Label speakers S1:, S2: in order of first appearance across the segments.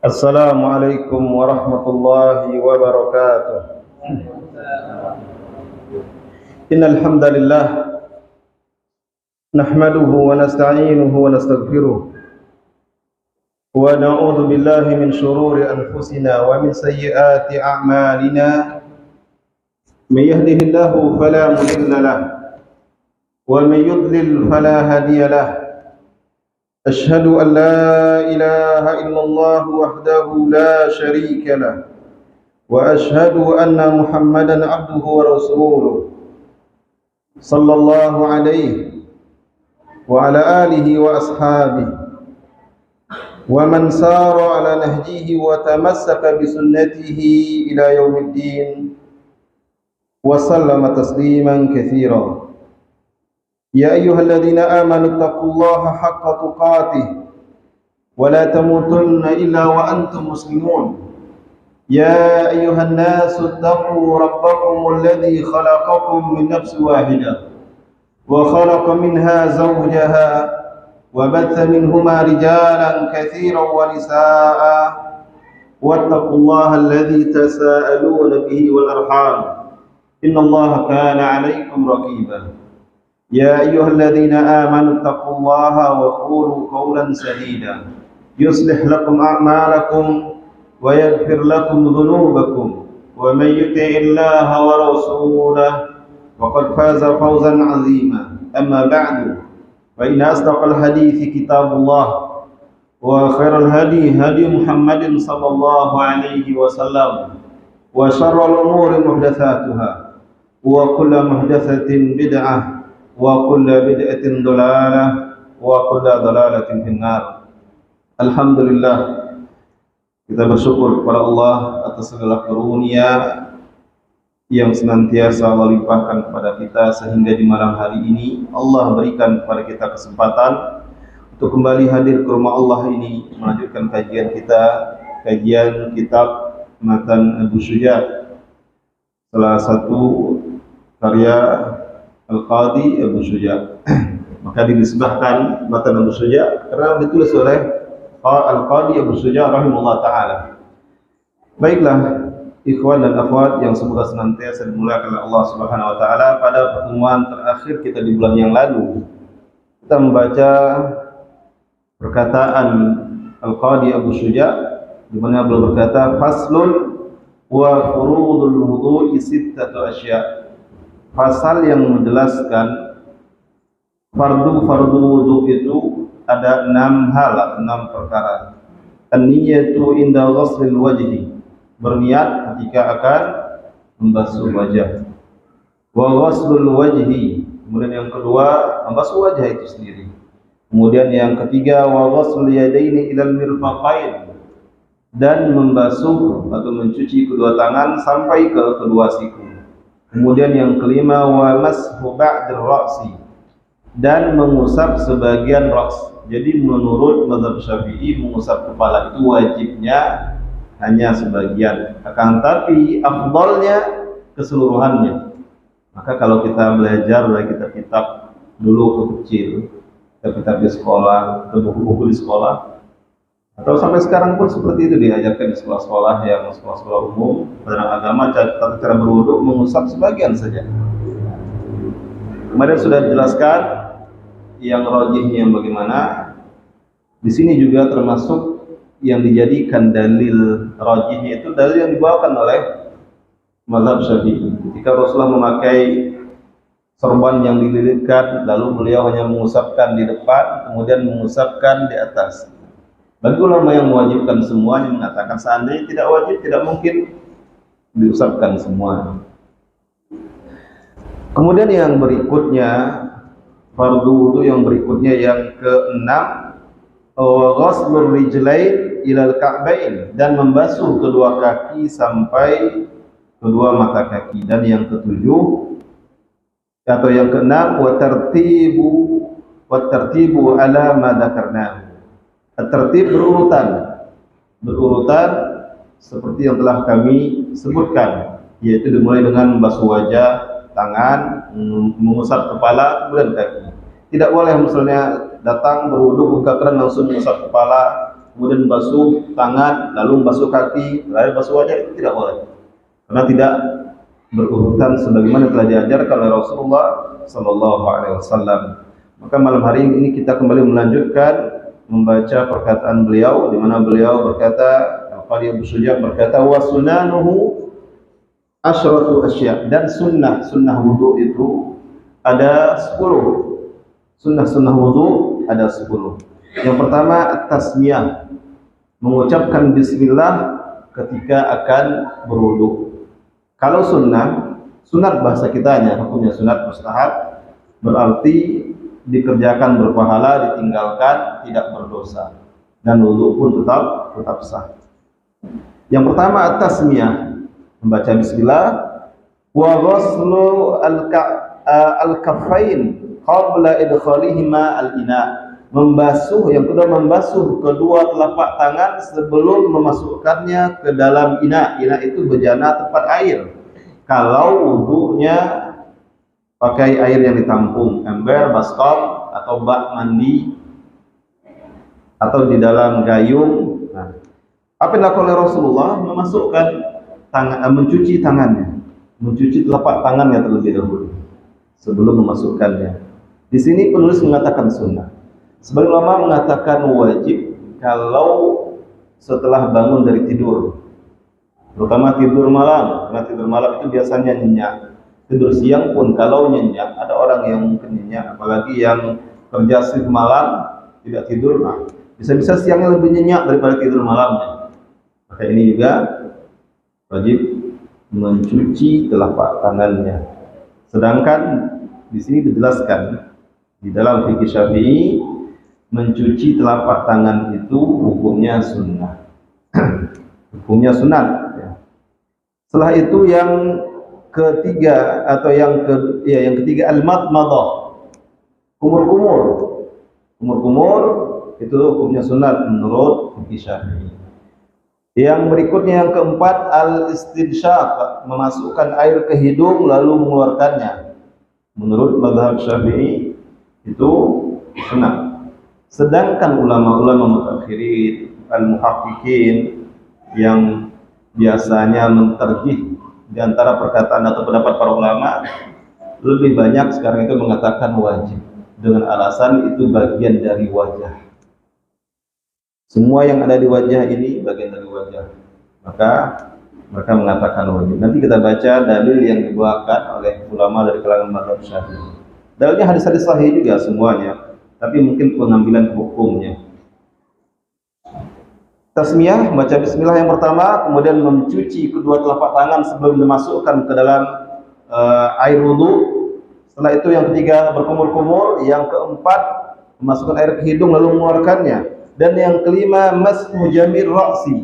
S1: Assalamualaikum warahmatullahi wabarakatuh. Innal hamdalillah nahmaduhu wa nasta'inuhu wa nastaghfiruh wa na'udzu billahi min shururi anfusina wa min sayyiati a'malina. May yahdihillahu fala mudilla lahu wa may yudlil fala hadiya lahu. أشهد أن لا إله إلا الله وحده لا شريك له وأشهد أن محمدا عبده ورسوله صلى الله عليه وعلى آله وأصحابه ومن سار على نهجه وتمسك بسنته إلى يوم الدين وسلم تسليما كثيرا. يا أيها الذين آمنوا اتقوا الله حق تقاته ولا تموتن إلا وأنتم مسلمون. يا أيها الناس اتقوا ربكم الذي خلقكم من نفس واحدة وخلق منها زوجها وبث منهما رجالا كثيرا ونساء واتقوا الله الذي تساءلون به والأرحام إن الله كان عليكم رقيبا. يا أيها الذين آمنوا اتقوا الله وقولوا قولا سديدا يصلح لكم أعمالكم ويغفر لكم ذنوبكم ومن يطع الله ورسوله فقد فاز فوزا عظيما. أما بعد فإن أصدق الحديث كتاب الله وخير الهدي هدي محمد صلى الله عليه وسلم وشر الأمور محدثاتها وكل محدثة بدعة wa kullu bid'atin dhalalah wa kullu dhalalatin finnar. Alhamdulillah, kita bersyukur kepada Allah atas segala karunia yang senantiasa Allah limpahkan kepada kita sehingga di malam hari ini Allah berikan kepada kita kesempatan untuk kembali hadir ke rumah Allah ini melanjutkan kajian kita, kajian kitab Matan Abu Syuja, salah satu karya Al-Qadi Abu Syuja. Maka dinisbahkan Matan Abu Syuja karena ditulis oleh Al-Qadi Abu Syuja rahimahullah ta'ala. Baiklah ikhwan dan akhwat yang semoga senantiasa dimuliakan oleh Allah Subhanahu wa taala, pada pertemuan terakhir kita di bulan yang lalu kita membaca perkataan Al-Qadi Abu Syuja di mana beliau berkata, faslun wa furudul wudu'i sittatu asya'. Pasal yang menjelaskan fardu wudu itu ada 6 hal, 6 perkara. An-niyatu inda ghuslil wajhi, berniat ketika akan membasuh wajah. Wa ghuslul wajhi, kemudian yang kedua membasuh wajah itu sendiri. Kemudian yang ketiga wa ghuslul yadaini ilal mirfaqain, dan membasuh atau mencuci kedua tangan sampai ke kedua siku. Kemudian yang kelima wa mashu ba'dir ra'si, dan mengusap sebagian ra's. Jadi menurut mazhab Syafi'i mengusap kepala itu wajibnya hanya sebagian, akan tapi afdalnya keseluruhannya. Maka kalau kita belajar dari kitab-kitab dulu waktu kecil, kitab-kitab di sekolah, atau buku-buku di sekolah, atau sampai sekarang pun seperti itu diajarkan di sekolah-sekolah yang sekolah-sekolah umum, pelajaran agama, cara berwudu mengusap sebagian saja. Kemarin sudah dijelaskan yang rajihnya yang bagaimana. Di sini juga termasuk yang dijadikan dalil rajihnya itu dalil yang dibawakan oleh mazhab Syafi'i. Ketika Rasulullah memakai sorban yang dililitkan, lalu beliau hanya mengusapkan di depan, kemudian mengusapkan di atas. Bagi ulama yang mewajibkan semuanya mengatakan seandainya tidak wajib, tidak mungkin diusapkan semua. Kemudian yang berikutnya, fardu wudu yang berikutnya yang ke-6, ghuslur rijlain ilal ka'bain, dan membasuh kedua kaki sampai kedua mata kaki. Dan yang ke-7 atau yang ke-6, wa tartibu ala ma dzakarna. Tertib berurutan seperti yang telah kami sebutkan, yaitu dimulai dengan membasuh wajah, tangan, mengusap kepala, kemudian kaki. Tidak boleh misalnya datang berwudu buka keran langsung mengusap kepala, kemudian basuh tangan, lalu basuh kaki, lalu basuh wajah, itu tidak boleh. Karena tidak berurutan sebagaimana telah diajarkan oleh Rasulullah sallallahu alaihi wasallam. Maka malam hari ini kita kembali melanjutkan membaca perkataan beliau, di mana beliau berkata, Al-Qadi Abu Syuja' berkata, wa sunanuhu asyratu asya', dan sunnah wudu itu ada 10. Sunnah wudu ada 10. Yang pertama at-tasmiyah, mengucapkan bismillah ketika akan berwudu. Kalau sunat bahasa kitanya hukumnya sunat mustahab, berarti dikerjakan berpahala, ditinggalkan tidak berdosa, dan wudu pun tetap sah. Yang pertama at-tasmiyah, membaca bismillah, wa ghuslu al-kaffain qabla idkhalihima al-ina, membasuh, yang kedua membasuh kedua telapak tangan sebelum memasukkannya ke dalam ina. Ina itu bejana tempat air. Kalau wudunya pakai air yang ditampung, ember, baskom, atau bak mandi, atau di dalam gayung. Nah, apa yang dilakukan oleh Rasulullah? Memasukkan tangan, mencuci tangannya, mencuci telapak tangannya terlebih dahulu sebelum memasukkannya. Di sini penulis mengatakan sunnah. Sebagian ulama mengatakan wajib kalau setelah bangun dari tidur, terutama tidur malam, karena tidur malam itu biasanya nyenyak. Tidur siang pun kalau nyenyak, ada orang yang mungkin nyenyak, apalagi yang kerja shift malam tidak tidur, nah, bisa-bisa siangnya lebih nyenyak daripada tidur malamnya. Maka ini juga wajib mencuci telapak tangannya. Sedangkan di sini dijelaskan di dalam fikih Syafi'i, mencuci telapak tangan itu hukumnya sunnah. Hukumnya sunat. Ya. Setelah itu yang ketiga atau yang ketiga al-madmadah, kumur-kumur. Kumur-kumur itu hukumnya sunat menurut fikih Syafi'i. Yang berikutnya yang keempat al-istinsyaq, memasukkan air ke hidung lalu mengeluarkannya. Menurut mazhab Syafi'i itu sunat. Sedangkan ulama-ulama mutakhirin, al-muhaqqiqin, yang biasanya menterjih di antara perkataan atau pendapat para ulama, lebih banyak sekarang itu mengatakan wajib, dengan alasan itu bagian dari wajah. Semua yang ada di wajah ini bagian dari wajah, maka mereka mengatakan wajib. Nanti kita baca dalil yang dibawakan oleh ulama dari kalangan mazhab Syafi'i. Dalilnya hadis-hadis sahih juga semuanya, tapi mungkin pengambilan hukumnya. Tasmiyah, membaca bismillah yang pertama, kemudian mencuci kedua telapak tangan sebelum dimasukkan ke dalam air wudu. Setelah itu yang ketiga berkumur-kumur, yang keempat memasukkan air ke hidung lalu mengeluarkannya, dan yang kelima mashu jamir ra'si.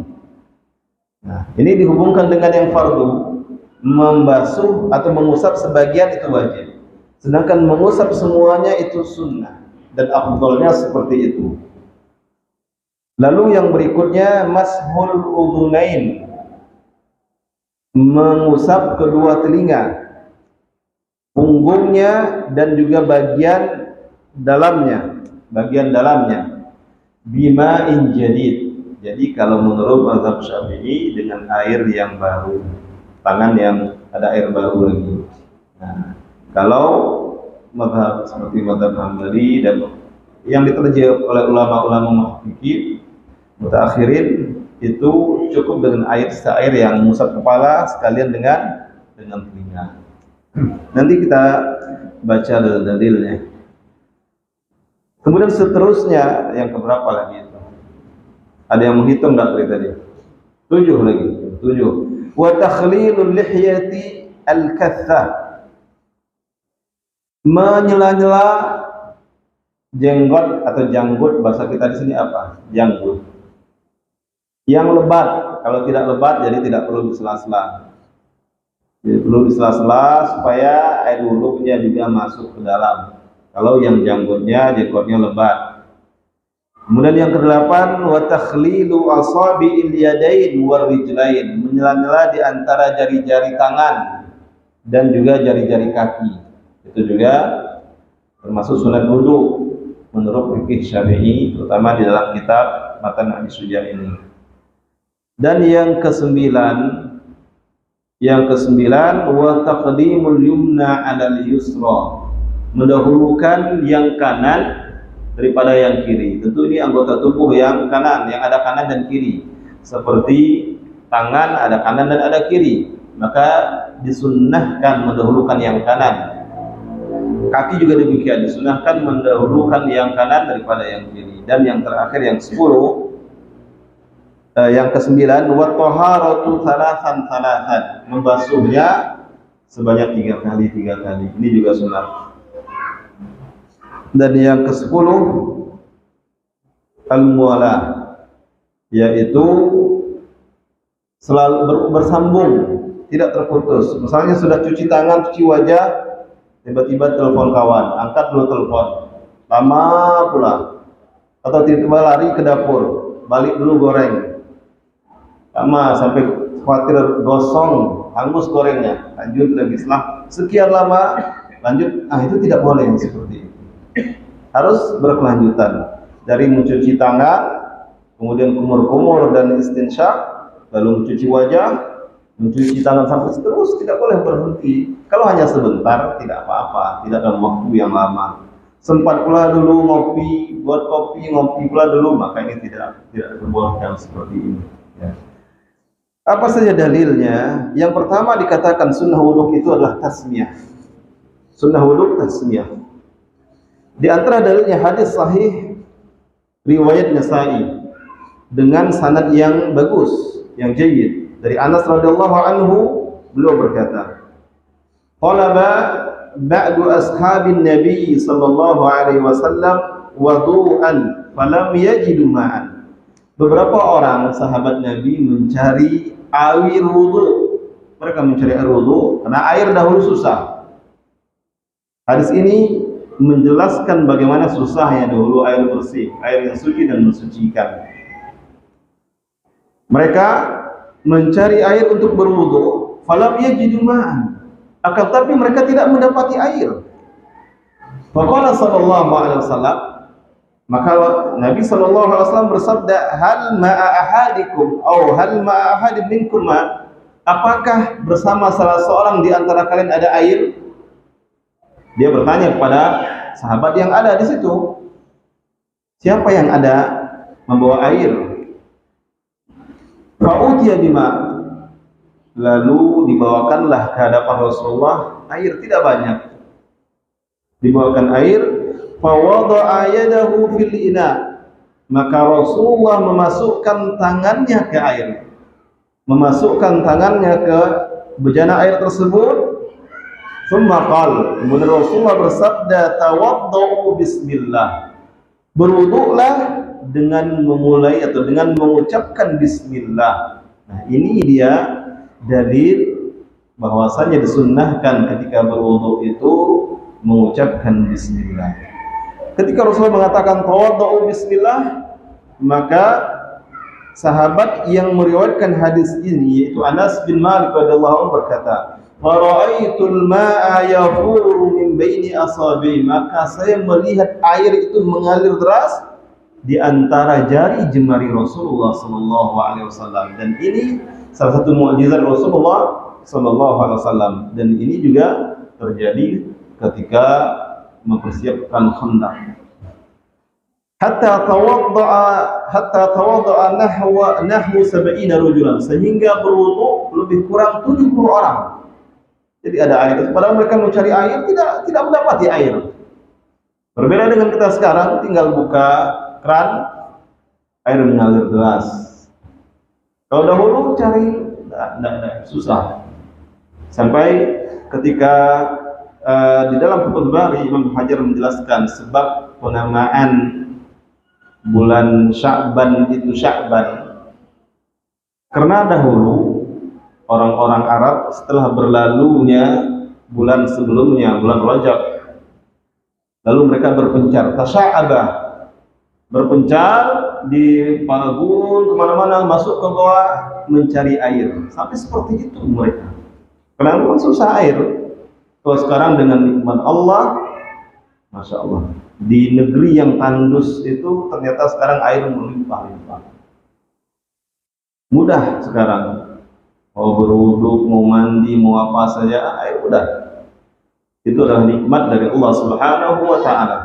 S1: Nah, ini dihubungkan dengan yang fardu, membasuh atau mengusap sebagian itu wajib, sedangkan mengusap semuanya itu sunnah dan afdhalnya seperti itu. Lalu yang berikutnya mashul udhunain, mengusap kedua telinga, punggungnya dan juga bagian dalamnya, bima'in jadid. Jadi kalau menurut mazhab Syafi'i dengan air yang baru, tangan yang ada air baru lagi. Nah, kalau mazhab seperti mazhab Hambali dan yang diterjemah oleh ulama-ulama muhaqqiqin mutakhirin, itu cukup dengan air yang mengusap kepala sekalian dengan telinga. Nanti kita baca dalil-dalilnya. Kemudian seterusnya yang keberapa lagi itu? Ada yang menghitung enggak tadi? 7 lagi. 7. Wa takhlilul lihyati al-kathah, menyela-nyela jenggot atau janggut, bahasa kita di sini apa? Janggut. Yang lebat, kalau tidak lebat jadi tidak perlu disela-sela. Jadi perlu disela-sela supaya air wudunya juga masuk ke dalam. Kalau yang jenggotnya lebat. Kemudian yang kedelapan, wa takhlilu asabi'il yadain war rijlain, menyela-nyela di antara jari-jari tangan dan juga jari-jari kaki. Itu juga termasuk sunat wudu menurut fikih Syafi'i, terutama di dalam kitab matan Abi Suja ini. Dan yang kesembilan wa taqdimul yumna 'alal yusra, mendahulukan yang kanan daripada yang kiri. Tentu ini anggota tubuh yang kanan, yang ada kanan dan kiri. Seperti tangan ada kanan dan ada kiri, maka disunnahkan mendahulukan yang kanan. Kaki juga demikian, disunnahkan mendahulukan yang kanan daripada yang kiri. Dan yang terakhir yang yang kesembilan, wa taharatu thalathan, membasuhnya sebanyak 3 kali. Ini juga sunat. Dan yang ke-10, al-muwalah, yaitu selalu bersambung, tidak terputus. Misalnya sudah cuci tangan, cuci wajah, tiba-tiba telepon kawan, angkat dulu telepon, lama pula. Atau tiba-tiba lari ke dapur, balik dulu goreng, lama sampai khawatir gosong, hangus gorengnya, lanjut lagi setelah sekian lama, lanjut. Itu tidak boleh seperti itu. Harus berkelanjutan, dari mencuci tangan, kemudian kumur-kumur dan istinsyak, lalu mencuci wajah, mencuci tangan sampai terus, tidak boleh berhenti. Kalau hanya sebentar tidak apa-apa, tidak dalam waktu yang lama. Sempat pula dulu ngopi, buat kopi, ngopi pula dulu, maka ini tidak dibolehkan seperti ini ya. Apa saja dalilnya? Yang pertama dikatakan sunnah wudhu itu adalah tasmiyah. Sunnah wudhu tasmiyah. Di antara dalilnya hadis sahih riwayat Nasa'i dengan sanad yang bagus, yang jayyid, dari Anas radhiyallahu anhu, beliau berkata, "Talaba ba'du ashabin Nabi sallallahu alaihi wasallam wudu'an falam yajidu ma'an." Beberapa orang sahabat Nabi mencari air wudu. Mereka mencari air wudu karena air dahulu susah. Hadis ini menjelaskan bagaimana susahnya dahulu air bersih, air yang suci dan mensucikan. Mereka mencari air untuk berwudu, falam yajidu ma'an, akan tapi mereka tidak mendapati air. Faqala sallallahu alaihi wasallam, maka Nabi sallallahu alaihi wasallam bersabda, hal ma'a ahadikum atau hal ma'a ahadin minkum ma, apakah bersama salah seorang di antara kalian ada air? Dia bertanya kepada sahabat yang ada di situ, siapa yang ada membawa air? Fa'utiya bima, lalu dibawakanlah ke hadapan Rasulullah air, tidak banyak. Dibawakan air, fawada'a yadahu fil ina, maka Rasulullah memasukkan tangannya ke air, memasukkan tangannya ke bejana air tersebut. Tsumma qala, kemudian Rasulullah bersabda, tawaddau bismillah, berwuduklah dengan memulai atau dengan mengucapkan bismillah. Nah, ini dia dalil bahwasanya disunnahkan ketika berwuduk itu mengucapkan bismillah. Ketika Rasulullah mengatakan tawaddau bismillah, maka sahabat yang meriwayatkan hadis ini yaitu Anas bin Malik radhiyallahu anhu berkata, "Fara'aitul ma'a yafuru min baini asabi", maka saya melihat air itu mengalir deras di antara jari jemari Rasulullah sallallahu alaihi wasallam. Dan ini salah satu mukjizat Rasulullah sallallahu alaihi wasallam, dan ini juga terjadi ketika mempersiapkan Khandaq. Hatta tawadda'a nahwu 70 rajulan, sehingga berwudu lebih kurang 70 orang. Jadi ada air, padahal mereka mencari air tidak mendapati air. Berbeda dengan kita sekarang, tinggal buka keran, air mengalir deras. Kalau dahulu cari susah. Sampai ketika di dalam Fathul Bari Imam Hajar menjelaskan sebab penamaan bulan Sya'ban itu Sya'ban, karena dahulu orang-orang Arab setelah berlalunya bulan sebelumnya, bulan Rajab, lalu mereka berpencar, tasya'abah, berpencar di panggung kemana-mana, masuk ke bawah mencari air, sampai seperti itu mereka. Karena memang susah air. Kalau sekarang dengan nikmat Allah, masya Allah, Di negeri yang tandus itu ternyata sekarang air melimpah-limpah. Mudah sekarang. Mau berwudu, mau mandi, mau apa saja, air mudah. Itu adalah nikmat dari Allah Subhanahu wa taala.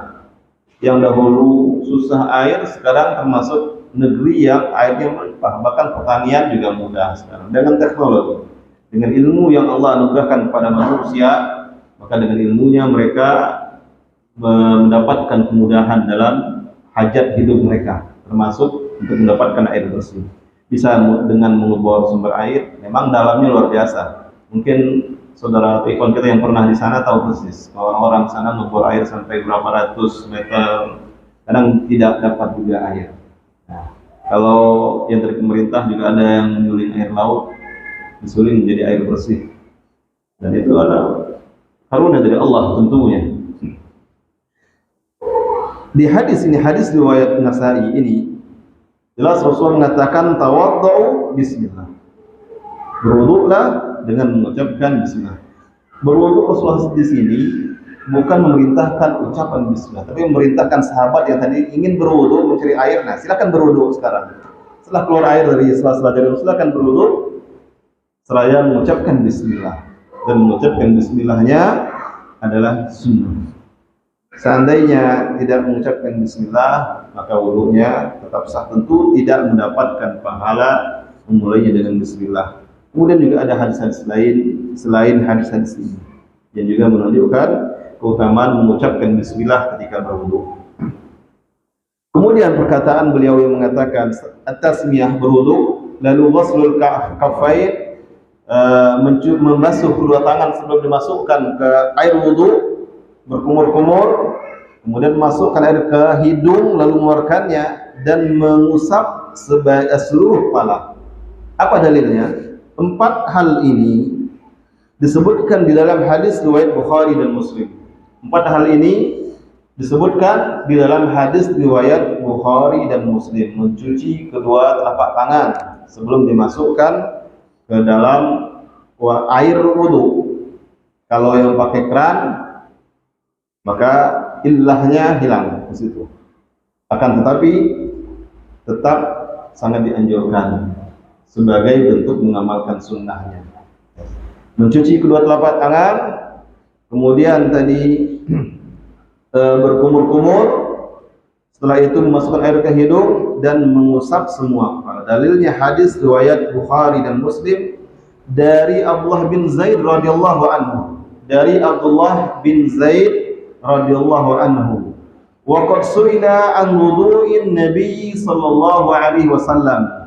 S1: Yang dahulu susah air, sekarang termasuk negeri yang airnya melimpah. Bahkan pertanian juga mudah sekarang dengan teknologi. Dengan ilmu yang Allah anugerahkan kepada manusia, maka dengan ilmunya mereka mendapatkan kemudahan dalam hajat hidup mereka, termasuk untuk mendapatkan air bersih. Bisa dengan mengebor sumber air, memang dalamnya luar biasa. Mungkin saudara ikon kita yang pernah di sana tahu persis, orang-orang sana mengebor air sampai berapa ratus meter, kadang tidak dapat juga air. Nah, kalau yang dari pemerintah juga ada yang menyuling air laut, disuling menjadi air bersih, dan itu adalah karunia dari Allah tentunya. Di hadis ini, hadis riwayat Nasa'i ini, jelas Rasulullah mengatakan tawaddu bismillah. Berwuduklah dengan mengucapkan bismillah. Berwuduk Rasulullah di sini bukan memerintahkan ucapan bismillah, tapi memerintahkan sahabat yang tadi ingin berwuduk mencari air. Nah, silakan berwuduk sekarang. Setelah keluar air dari sela-sela jarum, silakan berwuduk seraya mengucapkan bismillah. Dan mengucapkan bismillahnya adalah sunnah. Seandainya tidak mengucapkan bismillah, maka wudunya tetap sah. Tentu tidak mendapatkan pahala memulainya dengan bismillah. Kemudian juga ada hadis-hadis lain selain hadis-hadis ini yang juga menunjukkan keutamaan mengucapkan bismillah ketika berwudu. Kemudian perkataan beliau yang mengatakan at-tasmiyah berwudu, lalu ghuslul kaffain, membasuh kedua tangan sebelum dimasukkan ke air wudu, berkumur-kumur, kemudian masukkan air ke hidung lalu mengeluarkannya dan mengusap seluruh kepala. Apa dalilnya? 4 hal ini disebutkan di dalam hadis riwayat Bukhari dan Muslim. 4 hal ini disebutkan di dalam hadis riwayat Bukhari dan Muslim. Mencuci kedua telapak tangan sebelum dimasukkan ke dalam air wudu. Kalau yang pakai keran, maka illahnya hilang di situ. Akan tetapi tetap sangat dianjurkan sebagai bentuk mengamalkan sunnahnya. Mencuci kedua telapak tangan, kemudian tadi berkumur-kumur, setelah itu memasukkan air ke hidung dan mengusap semua kepala. Dalilnya hadis riwayat Bukhari dan Muslim dari Abdullah bin Zaid radhiyallahu anhu. Dari Abdullah bin Zaid radhiyallahu anhu, wa qad su'ila an wudu'in Nabi sallallahu alaihi wasallam.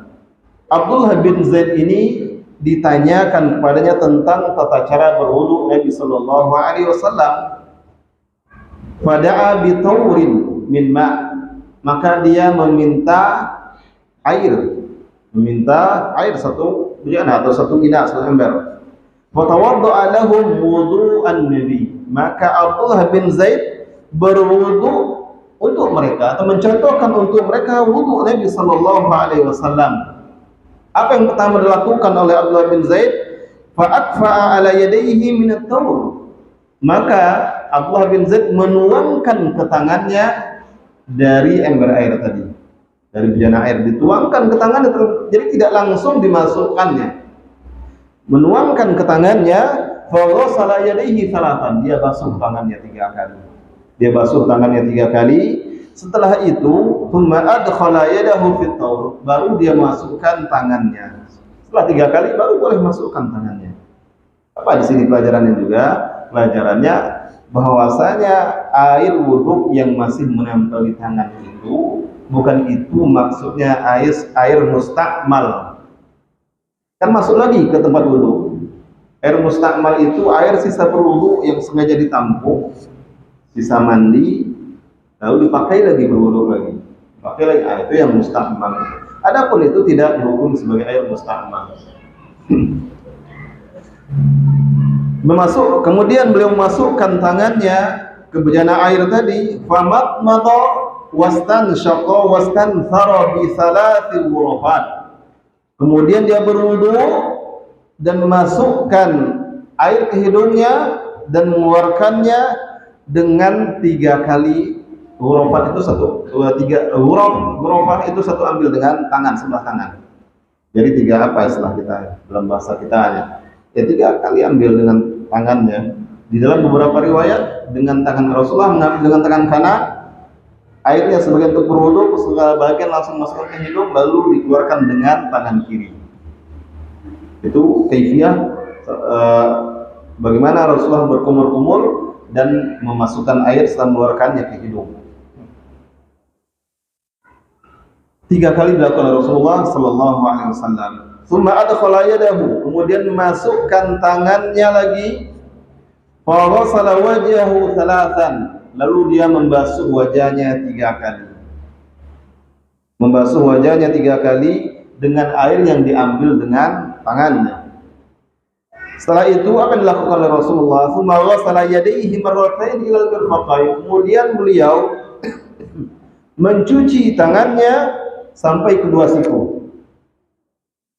S1: Abdullah bin Zaid ini ditanyakan kepadanya tentang tata cara berwudu Nabi sallallahu alaihi wasallam. Fada'a bi tawrin min ma', maka dia meminta air satu bejana atau satu ginas atau ember. Fatawadda'a lahum wudu'an Nabi, maka Abdullah bin Zaid berwudu untuk mereka atau mencontohkan untuk mereka wudu Nabi sallallahu alaihi wasallam. Apa yang pertama dilakukan oleh Abdullah bin Zaid? Fa akfa'a ala yadayhi min at-tawr, maka Abdullah bin Zaid menuangkan ke tangannya dari ember air tadi, dari bejana air dituangkan ke tangannya, jadi tidak langsung dimasukkannya. Menuangkan ke tangannya, fa ghassala yadayhi thalathan, dia basuh tangannya 3 kali. Dia basuh tangannya 3 kali. Setelah itu, thumma adkhala yadahu fit tawr, baru dia masukkan tangannya. Setelah 3 kali baru boleh masukkan tangannya. Apa di sini pelajarannya juga? Pelajarannya bahwasanya air wudhu yang masih menempel di tangan itu bukan itu maksudnya air mustakmal. Kan masuk lagi ke tempat wudhu. Air mustakmal itu air sisa berwudhu yang sengaja ditampung, sisa mandi, lalu dipakai lagi berwudhu lagi. Pakai lagi, itu yang mustakmal. Adapun itu tidak dihukum sebagai air mustakmal. Kemudian beliau memasukkan tangannya ke bejana air tadi, famatmata wastanshaqa wastanthara bi thalathi ghurafat. Kemudian dia berwudu dan memasukkan air ke hidungnya dan mengeluarkannya dengan 3 kali Ghurafat itu ghurafah itu satu ambil dengan tangan sebelah kanan. Jadi tiga apa istilah kita dalam bahasa kita ya. Ya tiga kali ambil dengan tangannya. Di dalam beberapa riwayat dengan tangan Rasulullah mengambil dengan tangan kanan, airnya sebagian untuk berwudu, sebagian langsung masukkan ke hidung lalu dikeluarkan dengan tangan kiri. Itu kaifiyah bagaimana Rasulullah berkumur-kumur dan memasukkan air setelah mengeluarkannya ke hidung. 3 kali dilakukan Rasulullah sallallahu alaihi wasallam. Tsumma adkhala yadahu, kemudian masukkan tangannya lagi. Fa ghasala wajhahu thalathan, lalu dia membasuh wajahnya 3 kali. Membasuh wajahnya 3 kali dengan air yang diambil dengan tangannya. Setelah itu apa yang dilakukan oleh Rasulullah? Tsumma ghasala yadayhi marratayn ila al-mirfaqayn. Kemudian beliau mencuci tangannya sampai kedua siku.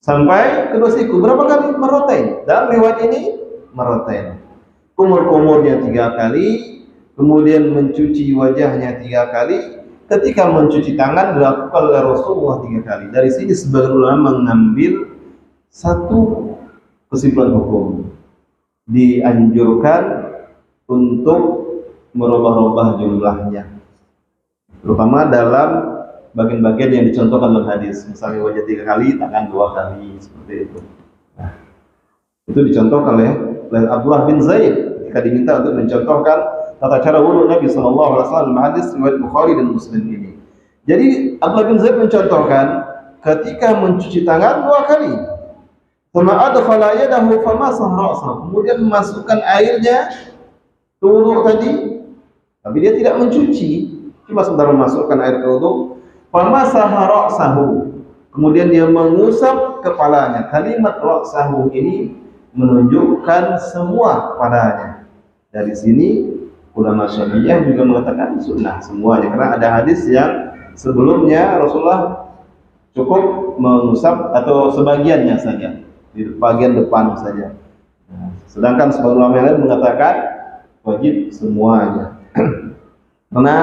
S1: Sampai kedua siku. Berapa kali? Marratain. Dalam riwayat ini marratain. Kumur-kumurnya 3 kali, kemudian mencuci wajahnya 3 kali. Ketika mencuci tangan dilakukan oleh Rasulullah 3 kali. Dari sini sebagian ulama mengambil satu kesimpulan hukum. Dianjurkan untuk merubah-rubah jumlahnya. Terutama dalam bagian-bagian yang dicontohkan dalam hadis, misalnya wajah 3 kali, tangan 2 kali, seperti itu. Nah, itu dicontohkan oleh Abdullah bin Zaid ketika diminta untuk mencontohkan tata cara wudu Nabi sallallahu alaihi wasallam dalam hadis riwayat Bukhari dan Muslim ini. Jadi Abdullah bin Zaid mencontohkan ketika mencuci tangan 2 kali. Tsumma adkhala yadahu famasaha ra'sahu, kemudian memasukkan airnya ke wudu tadi, tapi dia tidak mencuci, cuma sebentar memasukkan air ke wudu. Famasaha ra'sahu, kemudian dia mengusap kepalanya. Kalimat ra'sahu ini menunjukkan semua kepalanya. Dari sini ulama Syafi'iyah juga mengatakan sunnah semuanya, karena ada hadis yang sebelumnya Rasulullah cukup mengusap atau sebagiannya saja, di bagian depan saja. Sedangkan sebagian ulama yang lain mengatakan wajib semuanya. Karena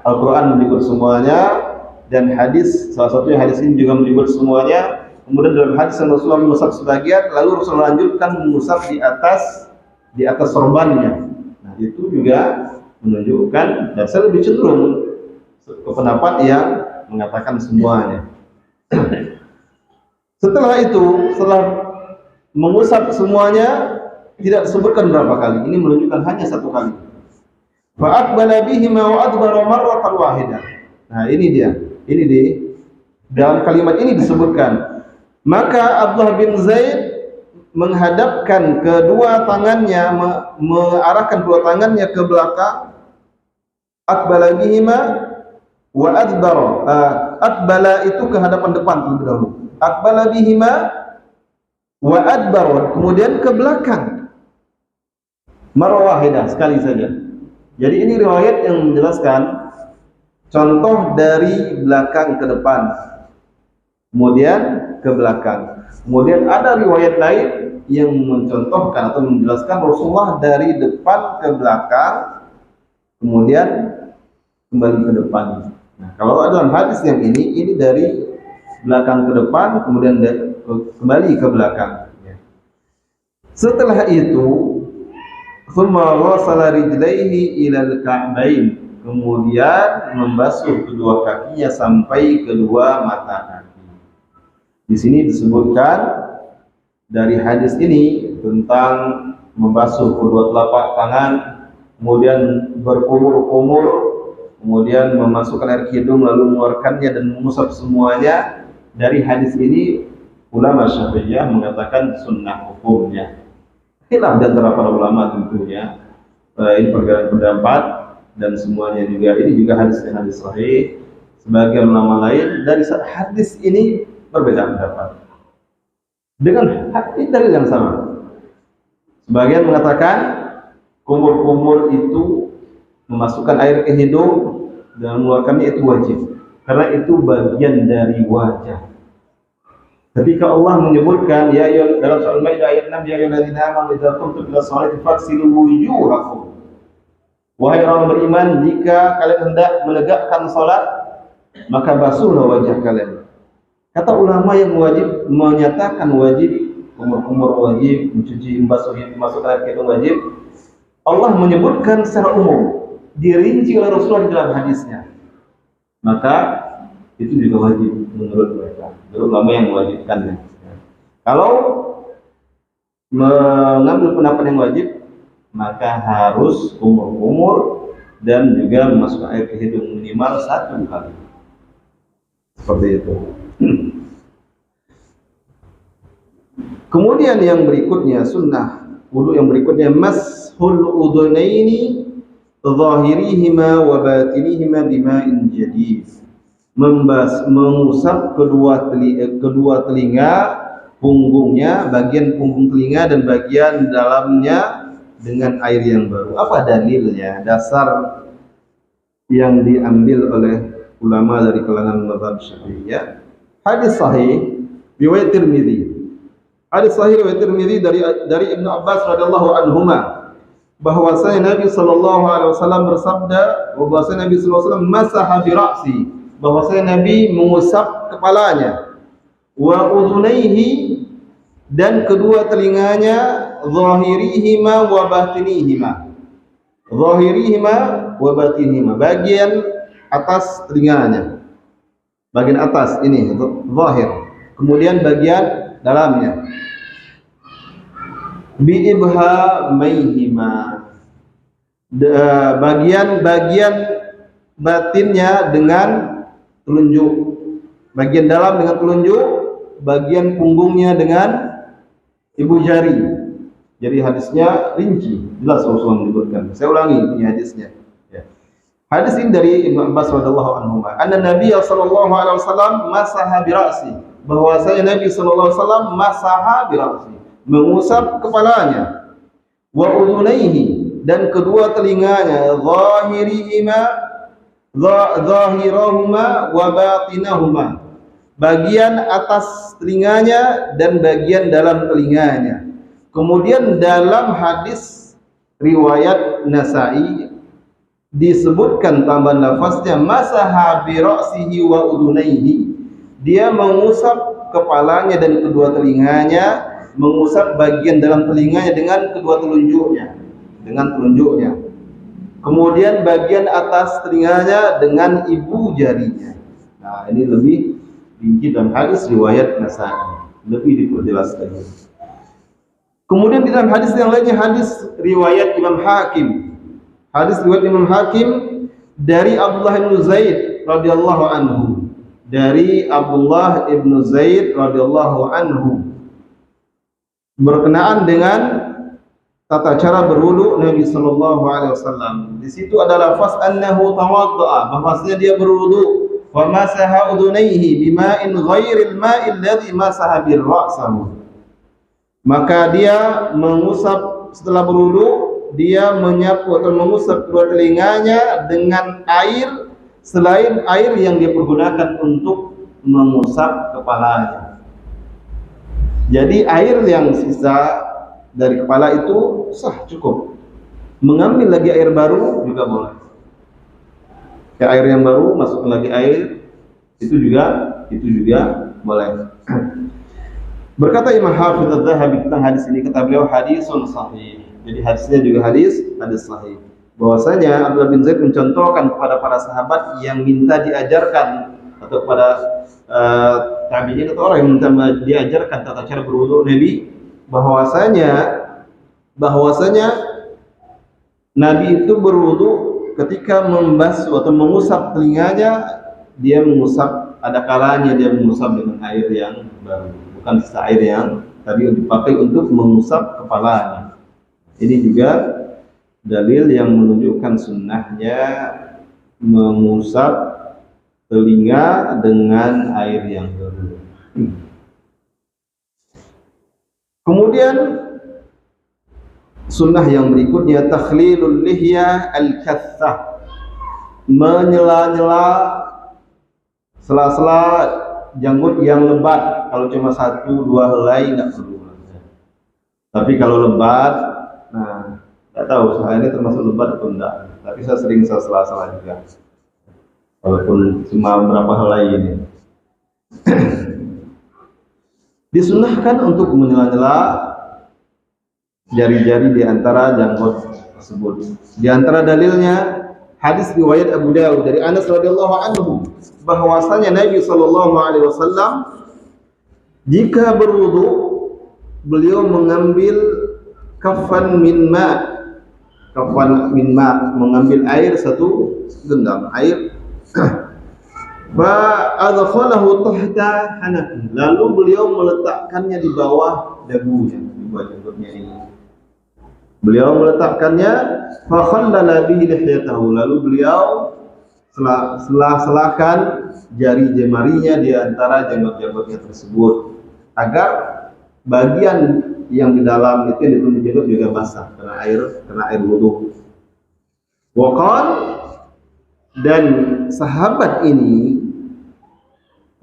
S1: Al-Quran menyebut semuanya, dan hadis, salah satunya hadis ini juga menyebut semuanya. Kemudian dalam hadis Rasulullah mengusap sebagian, lalu Rasulullah lanjutkan mengusap di atas sorbannya. Nah, itu juga menunjukkan, dan saya lebih cenderung ke pendapat yang mengatakan semuanya. Setelah itu, setelah mengusap semuanya, tidak disebutkan berapa kali. Ini menunjukkan hanya 1 kali. Fa aqbala bihima wa adbara marratan wahidah. Nah, ini dia. Ini di dalam kalimat ini disebutkan, maka Abdullah bin Zaid menghadapkan kedua tangannya, mengarahkan kedua tangannya ke belakang. Aqbala bihima wa adbara. Aqbala itu ke hadapan depan terlebih dahulu. Aqbala bihima wa adbara, kemudian ke belakang. Marrah wahidah, sekali saja. Jadi ini riwayat yang menjelaskan contoh dari belakang ke depan, kemudian ke belakang. Kemudian ada riwayat lain yang mencontohkan atau menjelaskan Rasulullah dari depan ke belakang, kemudian kembali ke depan. Nah, kalau dalam hadis yang ini dari belakang ke depan, kemudian kembali ke belakang. Setelah itu, thumma ghasala rijlaihi ila al-ka'bain, kemudian membasuh kedua kakinya sampai kedua mata kaki. Di sini disebutkan dari hadis ini tentang membasuh kedua telapak tangan, kemudian berkumur-kumur, kemudian memasukkan air ke hidung lalu mengeluarkannya dan mengusap semuanya. Dari hadis ini ulama Syafi'iyah mengatakan sunnah hukumnya. Khilaf di antara para ulama tentunya. Ini perbedaan pendapat. Dan semuanya juga ini juga hadis sahih. Sebagian ulama lain dari hadis ini berbeda pendapat dengan hadis dalil yang sama. Sebagian mengatakan kumur-kumur itu memasukkan air ke hidung dan mengeluarkannya itu wajib, karena itu bagian dari wajah. Ketika Allah menyebutkan ya dalam surah Al-Maidah ayat 6, ya ayyuhalladzina amanu idza qumtum ila sholati faghsilu wujuhakum, Wahai orang beriman, jika kalian hendak menegakkan salat, maka basuhlah wajah kalian. Kata ulama yang wajib menyatakan wajib, umur wajib, mencuci masuk air ke hidung wajib. Allah menyebutkan secara umum, dirinci oleh Rasulullah di dalam hadisnya. Maka itu juga wajib menurut mereka, menurut ulama yang mewajibkannya. Kalau mengambil pendapat yang wajib, maka harus umur dan juga memasukkan air ke hidung minimal 1 kali. Seperti itu. Kemudian yang berikutnya, sunnah wudu yang berikutnya, mashul udhunaini zahirihima wa batinihima bima'in jadid. Mengusap kedua telinga, punggungnya, bagian punggung telinga dan bagian dalamnya dengan air yang baru. Apa dalilnya? Dasar yang diambil oleh ulama dari kalangan mazhab Syafi'iyah. Hadis sahih riwayat Tirmidzi. Hadis sahih riwayat Tirmidzi dari Ibnu Abbas radhiyallahu anhuma bahwasanya Nabi sallallahu alaihi wasallam bersabda, bahwasanya Nabi sallallahu alaihi wasallam masaha bi ra'si, bahwasanya Nabi mengusap kepalanya, wa udhunaihi, dan kedua telinganya, zahirihima wa batinihima. Zahirihima wa batinihima, bagian atas telinganya, bagian atas ini zahir, kemudian bagian dalamnya, bi ibhamaihima, bagian batinnya dengan telunjuk, bagian dalam dengan telunjuk, bagian punggungnya dengan ibu jari. Jadi hadisnya rinci, jelas Rasulullah menyebutkan. Saya ulangi ini hadisnya. Ya. Hadis ini dari Ibnu Abbas radhiyallahu anhu, anna Nabi sallallahu alaihi wasallam masaha bi ra'si, bahwasanya Nabi sallallahu alaihi wasallam masaha bi ra'si, mengusap kepalanya, wa udhunaihi, dan kedua telinganya, zahirahuma wa batinahuma, bagian atas telinganya dan bagian dalam telinganya. Kemudian dalam hadis riwayat Nasa'i disebutkan tambahan lafaznya masaha bi ra'sihi wa udhunaihi, dia mengusap kepalanya dan kedua telinganya, mengusap bagian dalam telinganya dengan kedua telunjuknya, kemudian bagian atas telinganya dengan ibu jarinya. Nah, ini lebih rinci dalam hadis riwayat Nasa'i, lebih diperjelaskan. Kemudian di dalam hadis yang lainnya, hadis riwayat Imam Hakim, dari Abdullah bin Zaid radhiyallahu anhu, berkenaan dengan tata cara berwudu Nabi sallallahu alaihi wasallam. Di situ ada lafaz annahu tawaddaa, bahwasanya dia berwudu, wa masaha udhunaihi bima'in ghairil ma'il ladzi masaha bir ra'sahu. Maka dia mengusap, setelah berwudu, dia menyapu atau mengusap kedua telinganya dengan air selain air yang dia pergunakan untuk mengusap kepalanya. Jadi air yang sisa dari kepala itu sah, cukup. Mengambil lagi air baru juga boleh. Ya, air yang baru masukkan lagi air, itu juga boleh. Berkata Imam Hafiz Az-Zahabi tentang hadis ini, kata beliau hadisun sahih. Jadi hadisnya juga hadis sahih. Bahwasanya Abdullah bin Zaid mencontohkan kepada para sahabat yang minta diajarkan, atau kepada tabi'in atau orang yang minta diajarkan tata cara berwudu Nabi, bahwasanya Nabi itu berwudu ketika membasuh atau mengusap telinganya, dia mengusap, ada kalanya dia mengusap dengan air yang baru, bukan sisa air yang tadi dipakai untuk mengusap kepalanya. Ini juga dalil yang menunjukkan sunnahnya mengusap telinga dengan air yang baru. Kemudian sunnah yang berikutnya, takhlilul lihya al-kathah, menyela-nyela sela-sela janggut yang lebat. Kalau cuma 1-2 helai nggak perlu. Tapi kalau lebat, nah nggak tahu soalnya ini termasuk lebat atau enggak. tapi saya sering salah juga. Walaupun cuma beberapa hal lain. Disunahkan untuk menyela-nyela jari-jari di antara janggut tersebut. Di antara dalilnya hadis riwayat Abu Dawud dari Anas radhiyallahu anhu bahwasanya Nabi sallallahu alaihi wasallam jika berwudu beliau mengambil kafan min ma, mengambil air satu genggam air fa adkhalahu tahta hanafi, lalu beliau meletakkannya di bawah dagunya, di bawah jenggotnya ini. Beliau meletakkannya fa khallala bihi lihyatahu, lalu beliau selah-selahkan jari jemarinya di antara jenggot-jenggotnya tersebut agar bagian yang di dalam itu yang ditutup jenggot juga basah kena air wudu. Waqal, dan sahabat ini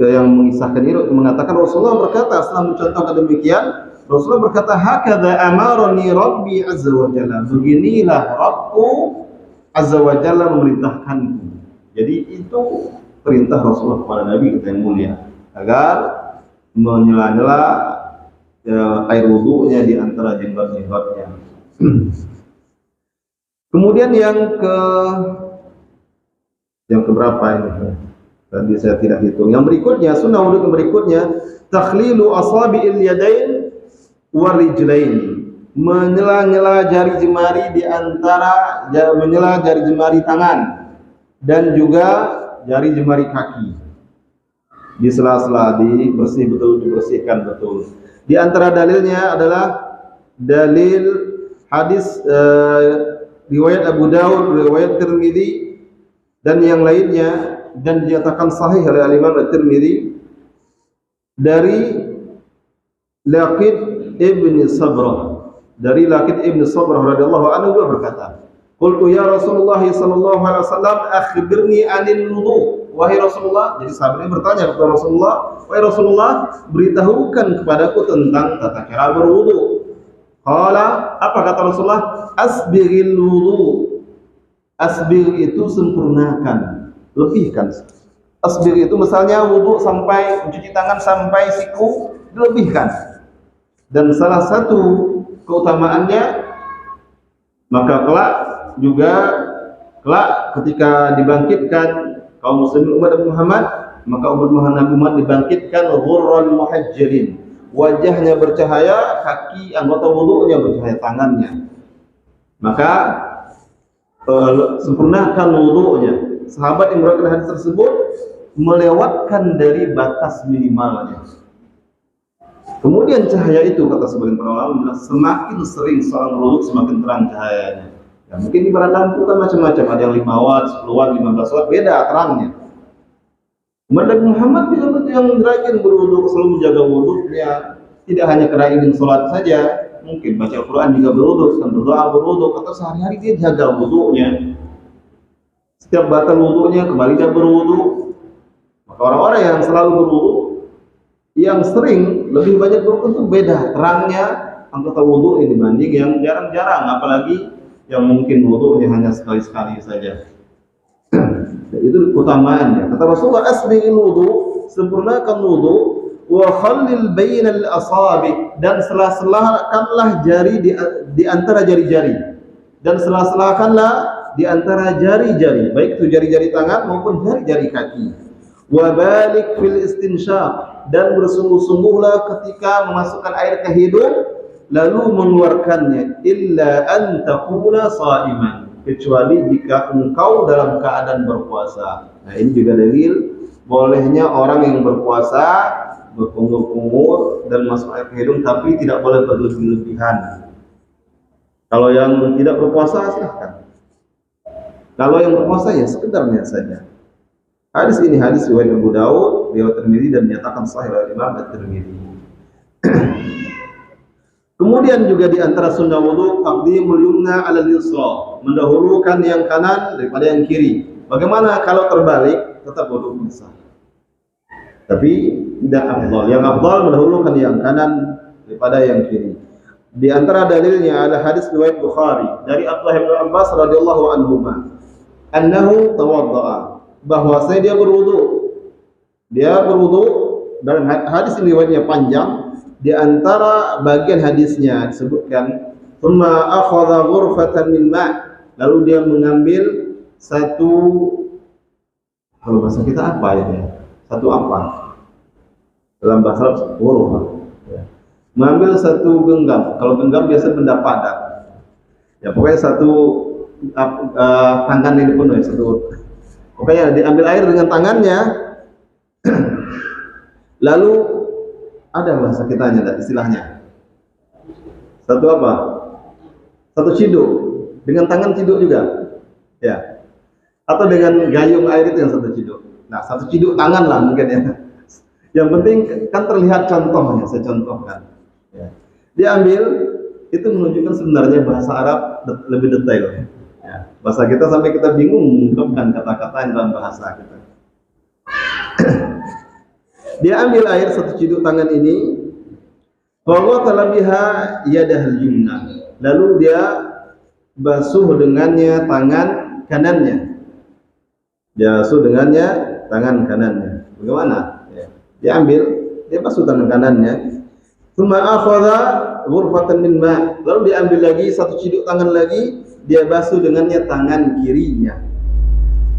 S1: yang mengisahkan ini mengatakan Rasulullah berkata, setelah mencontohkan demikian, Rasulullah berkata, hakadha amarani Rabbi azza wa jalla, beginilah Rabbku azza wa jalla memerintahkanku. Jadi itu perintah Rasulullah kepada Nabi kita yang mulia agar menyela-nyela air wudunya di antara jenggot-jenggotnya. Kemudian yang keberapa ini? Tadi saya tidak hitung. Yang berikutnya, sunnah wudu yang berikutnya, takhlilu asabi'il yadain wa rijlain. Menyela-nyela jari jemari di antara menyela jari jemari tangan dan juga jari jemari kaki. Di sela-sela dibersihkan betul. Di antara dalilnya adalah dalil hadis riwayat Abu Dawud, riwayat Tirmidzi dan yang lainnya, dan dinyatakan sahih oleh Imam At-Tirmidzi dari Laqid ibn Sabrah, radhiyallahu anhu berkata, qultu ya Rasulullah sallallahu alaihi wasallam akhbirni 'anil wudu. Wahai Rasulullah, jadi sahabatnya bertanya kepada Rasulullah, wahai Rasulullah, beritahukan kepadaku tentang tata cara berwudu. Qala, apa kata Rasulullah? Asbighil wudu. Asbigh itu sempurnakan, lebihkan. Asbigh itu misalnya wudu sampai mencuci tangan sampai siku, dilebihkan. Dan salah satu keutamaannya, maka kelak ketika dibangkitkan kaum muslimin umat Muhammad, maka umat Muhammad dibangkitkan ghurran muhajjalin, wajahnya bercahaya, kaki anggota wudunya bercahaya, tangannya. Maka sempurnakan wudunya. Sahabat yang meriwayatkan hadis tersebut melewatkan dari batas minimalnya. Kemudian cahaya itu, kata sebagian para ulama, semakin sering seorang berwudu semakin terang cahayanya. Ya, mungkin ibarat lampu kan macam-macam, ada yang 5 watt, 10 watt, 15 watt, beda terangnya. Umat Muhammad juga betul yang rajin berwudu, selalu menjaga wudunya, tidak hanya karena ingin sholat saja, mungkin baca Al-Quran juga berwudu, sedang berdoa berwudu, atau sehari-hari dia jaga wudunya. Setiap batal wudunya kembali dia berwudu. Maka orang-orang yang selalu berwudu, yang sering lebih banyak berwudu itu beda terangnya anggota wudu ini dibanding yang jarang-jarang, apalagi yang mungkin wudunya hanya sekali-sekali saja. Itu keutamaannya. Kata Rasulullah, asbighil wudu, sempurnakan wudu, wa khallil bainal asabi, dan selah-selahkanlah jari di antara jari-jari, dan selah-selahkanlah di antara jari-jari, baik itu jari-jari tangan maupun jari-jari kaki. Wa balik fil istinsyaq, dan bersungguh-sungguhlah ketika memasukkan air ke hidung lalu mengeluarkannya, illa an taqula sha'iman, kecuali jika engkau dalam keadaan berpuasa. Nah, ini juga dalil bolehnya orang yang berpuasa berkumur-kumur dan masuk air ke hidung, tapi tidak boleh berlebih-lebihan. Kalau yang tidak berpuasa silahkan. Kalau yang berpuasa ya sekedarnya saja. Hadis ini hadis riwayat Abu Dawud, riwayat Tirmidzi, dan dinyatakan sahih oleh Imam At-Tirmidzi. Kemudian juga di antara sunnah wudu taqdimul yumna 'alal yusra, mendahulukan yang kanan daripada yang kiri. Bagaimana kalau terbalik? Tetap wudu sah. Tapi tidak afdal. Yang afdal mendahulukan yang kanan daripada yang kiri. Di antara dalilnya ada hadis riwayat Bukhari dari Abdullah bin Abbas radhiyallahu anhuma, annahu tawaddaa, bahwasanya dia berwudu. Dia berwudu, dan hadis ini riwayatnya panjang. Di antara bagian hadisnya disebutkan, "Tsumma akhadha ghurfatan min ma'", lalu dia mengambil satu, kalau bahasa kita apa itu ya? Satu apa? Dalam bahasa Arab, ghurfah. Mengambil satu genggam. Kalau genggam biasa benda padat. Ya pokoknya satu tangan ini penuh ya, satu. Pokoknya diambil air dengan tangannya. Lalu ada bahasa kitanya, ada istilahnya. Satu apa? Satu ciduk. Dengan tangan ciduk juga. Ya. Atau dengan gayung air itu yang satu ciduk. Nah, satu ciduk tangan lah mungkin ya. Yang penting kan terlihat contohnya, saya contohkan. Ya. Dia ambil, itu menunjukkan sebenarnya bahasa Arab lebih detail. Ya. Bahasa kita sampai kita bingung mengungkapkan kata-kata yang dalam bahasa kita. Dia ambil air satu ciduk tangan ini, bahwa talabiha yadahal yumna, lalu dia basuh dengannya tangan kanannya. Dia basuh dengannya tangan kanannya. Bagaimana? Ya. Dia ambil, dia basuh tangan kanannya. Tsumma akhadha ghurfatan min ma', lalu diambil lagi satu ciduk tangan lagi, dia basuh dengannya tangan kirinya.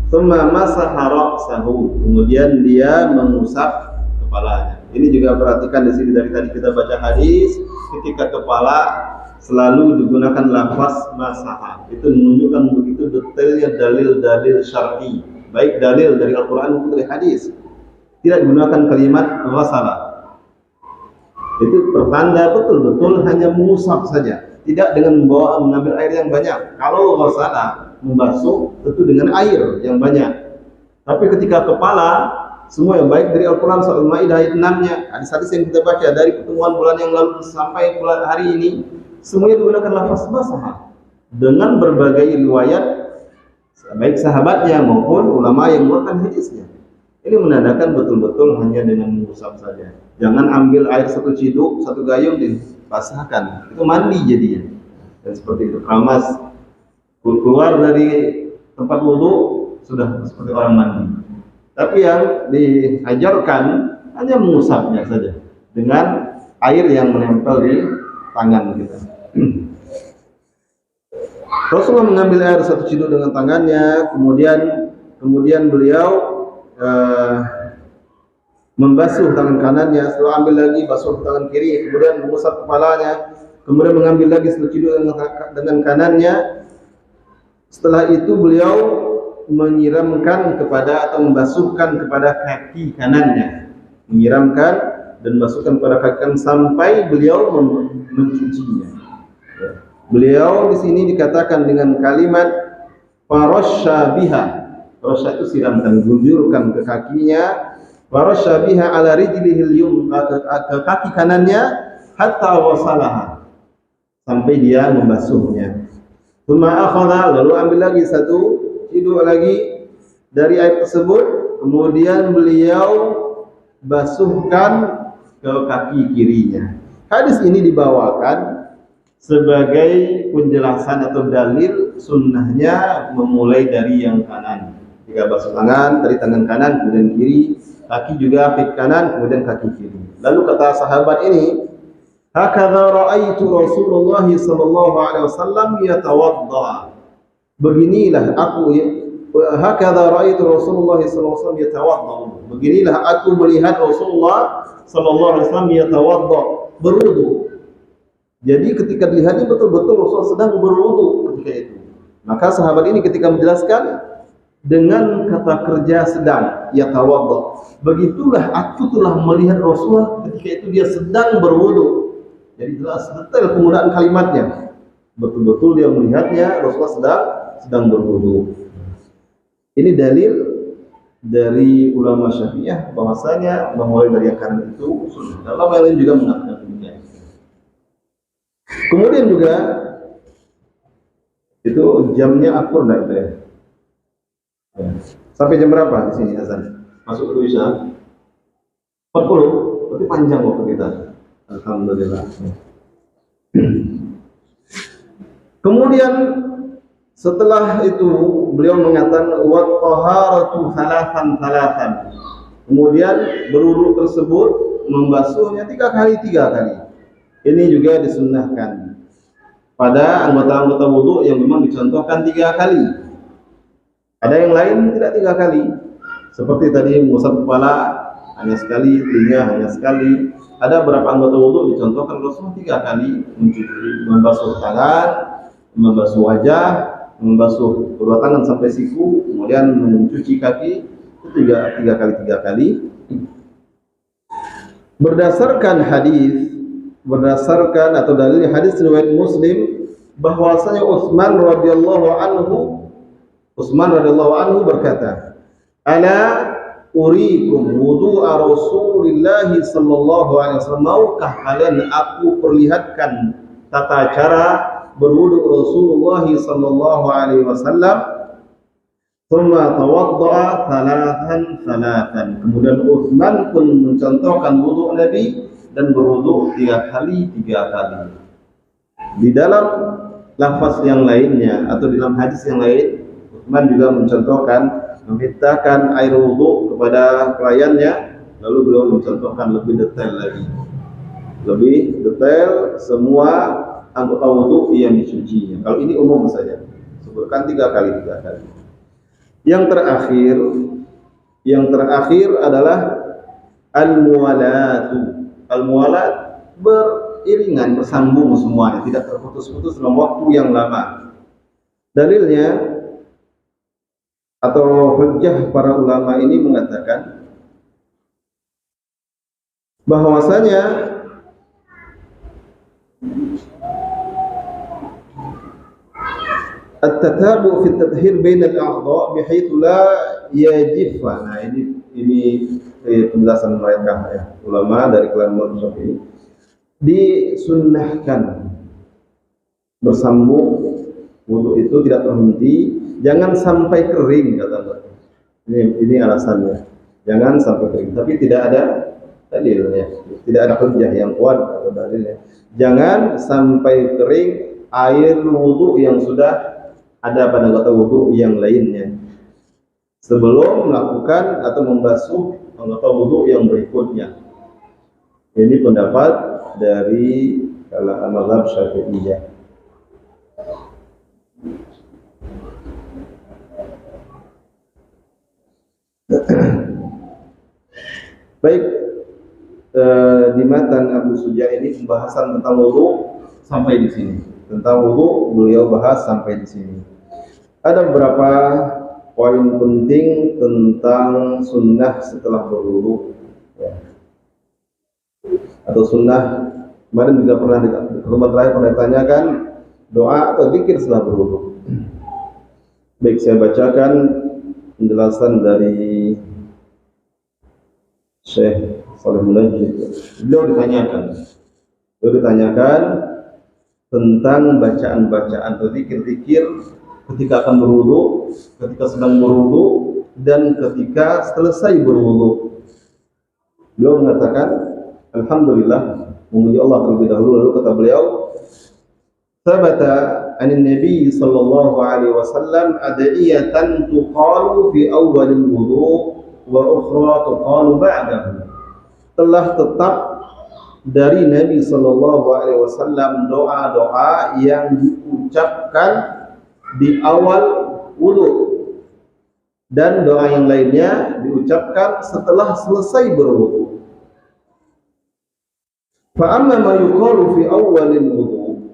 S1: Tsumma masaha ra'sahu, kemudian dia mengusap kepalanya. Ini juga perhatikan di sini, dari tadi kita baca hadis, ketika kepala selalu digunakan lafaz masaha. Itu menunjukkan begitu detailnya dalil-dalil syar'i, baik dalil dari Al-Qur'an maupun dari hadis. Tidak digunakan kalimat ghasala. Itu pertanda betul-betul hanya mengusap saja, tidak dengan mengambil air yang banyak. Kalau ghasala, membasuh, tentu dengan air yang banyak. Tapi ketika kepala, semua yang baik dari Al-Quran surah Al-Maidah ayat 6-nya, hadis-hadis yang kita baca dari pertemuan bulan yang lalu sampai bulan hari ini, semuanya digunakan lafaz masaha dengan berbagai riwayat, baik sahabatnya maupun ulama yang mengeluarkan hadisnya. Ini menandakan betul-betul hanya dengan mengusap saja. Jangan ambil air satu ciduk, satu gayung dibasahkan. Itu mandi jadinya. Dan seperti itu, keramas keluar dari tempat wudu sudah seperti orang mandi. Tapi yang diajarkan hanya mengusapnya saja dengan air yang menempel di tangan kita. Rasulullah mengambil air satu ciduk dengan tangannya, kemudian beliau membasuh tangan kanannya, setelah ambil lagi basuh tangan kiri, kemudian mengusap kepalanya, kemudian mengambil lagi satu ciduk dengan kanannya. Setelah itu beliau menyiramkan kepada atau membasuhkan kepada kaki kanannya, menyiramkan dan masukkan pada kaki kanan sampai beliau mencucinya. Beliau di sini dikatakan dengan kalimat farasha biha. Farasha itu siramkan, gunjurkan ke kakinya. Farasha biha ala rijlihil yumna, ke kaki kanannya, hatta wasalaha, sampai dia membasuhnya. Tsumma akhadha, lalu ambil lagi satu ciduk lagi dari air tersebut, kemudian beliau basuhkan ke kaki kirinya. Hadis ini dibawakan sebagai penjelasan atau dalil sunnahnya memulai dari yang kanan. Jika basuh tangan dari tangan kanan, kemudian kiri, kaki juga kaki kanan, kemudian kaki kiri. Lalu kata sahabat ini, hakadha ra'aitu Rasulullah sallallahu alaihi wasallam yatawadda. Beginilah aku, hakadha ra'aitu Rasulullah sallallahu alaihi wasallam yatawadda. Beginilah aku melihat Rasulullah sallallahu alaihi wasallam yatawadda, berwudu. Jadi ketika dilihatnya betul-betul Rasulullah sedang berwudu ketika itu. Maka sahabat ini ketika menjelaskan dengan kata kerja sedang, yatawadda, begitulah aku telah melihat Rasulullah ketika itu dia sedang berwudu. Jadi jelas detail penggunaan kalimatnya. Betul-betul dia melihatnya Rasulullah sedang berwudu. Ini dalil dari ulama Syafi'iyah bahwasanya memulai dari yang kanan itu sunnah. Dalam yang lain juga mengatakan demikian. Kemudian juga itu jamnya akur enggak itu ya? Sampai jam berapa di sini azan? Masuk ke Isya 40, berarti panjang waktu kita. Alhamdulillah. Kemudian setelah itu beliau mengatakan wa taharatu thalathan. Kemudian berwudu tersebut membasuhnya 3 kali. Ini juga disunnahkan pada anggota-anggota wudu yang memang dicontohkan 3 kali. Ada yang lain tidak 3 kali. Seperti tadi mengusap kepala hanya sekali, telinga hanya sekali. Ada beberapa anggota wudu dicontohkan Rasulullah 3 kali, membasuh tangan, membasuh wajah, membasuh kedua tangan sampai siku, kemudian mencuci kaki tiga kali. Berdasarkan atau dalil hadis riwayat Muslim bahwasanya Utsman radhiyallahu anhu berkata, "Ala urikum wudu'a Rasulillah sallallahu alaihi wasallam." Maukah kalian aku perlihatkan tata cara berwudu Rasulullah sallallahu alaihi wasallam? Tsumma tawadda'a thalathan. Kemudian Utsman pun mencontohkan wudu Nabi dan berwudu 3 kali. Di dalam lafaz yang lainnya atau di dalam hadis yang lain, Utsman juga mencontohkan memintakan air wudu kepada pelayannya, lalu beliau mencontohkan lebih detail semua anggota wudu yang dicucinya. Kalau ini umum saja, sebutkan 3 kali. Yang terakhir adalah al-muwalat, beriringan, bersambung semuanya, tidak terputus-putus dalam waktu yang lama. Dalilnya atau hujjah para ulama ini mengatakan bahwasanya at-tatabu fi at-tathhir bain al-a'dha' bihaitsu la yajiffa. Nah, ini penjelasan mereka ya, ulama dari kalangan Syafi'i. Disunnahkan bersambung wudu itu tidak terhenti, jangan sampai kering kata mereka. Ini alasannya. Jangan sampai kering, tapi tidak ada dalilnya. Tidak ada hujjah yang kuat atau dalilnya. Jangan sampai kering air wudu yang sudah ada pada anggota wudu yang lainnya sebelum melakukan atau membasuh anggota wudu yang berikutnya. Ini pendapat dari mazhab Syafi'iyah. Baik, di matan Abu Suja ini pembahasan tentang wudu sampai di sini. Tentang wudu beliau bahas sampai di sini. Ada beberapa poin penting tentang sunnah setelah berwudu, ya. Atau sunnah, kemarin juga pernah pertemuan terakhir pernah ditanyakan doa atau zikir setelah berwudu. Baik, saya bacakan penjelasan dari Syekh Shalih Munajjid. Beliau ditanyakan tentang bacaan-bacaan atau zikir-zikir ketika akan berwudu, ketika sedang berwudu, dan ketika selesai berwudu. Beliau mengatakan, alhamdulillah, memuji Allah terlebih dahulu. Lalu kata beliau, sabata anin Nabi sallallahu alaihi wasallam ad'iyatan tuqalu fi awalil wudu wa ukhra tuqalu ba'dahu. Telah tetap dari Nabi sallallahu alaihi wasallam doa-doa yang diucapkan di awal wudu dan doa yang lainnya diucapkan setelah selesai berwudu. Fa amma ma yuqalu fi awalil wudu,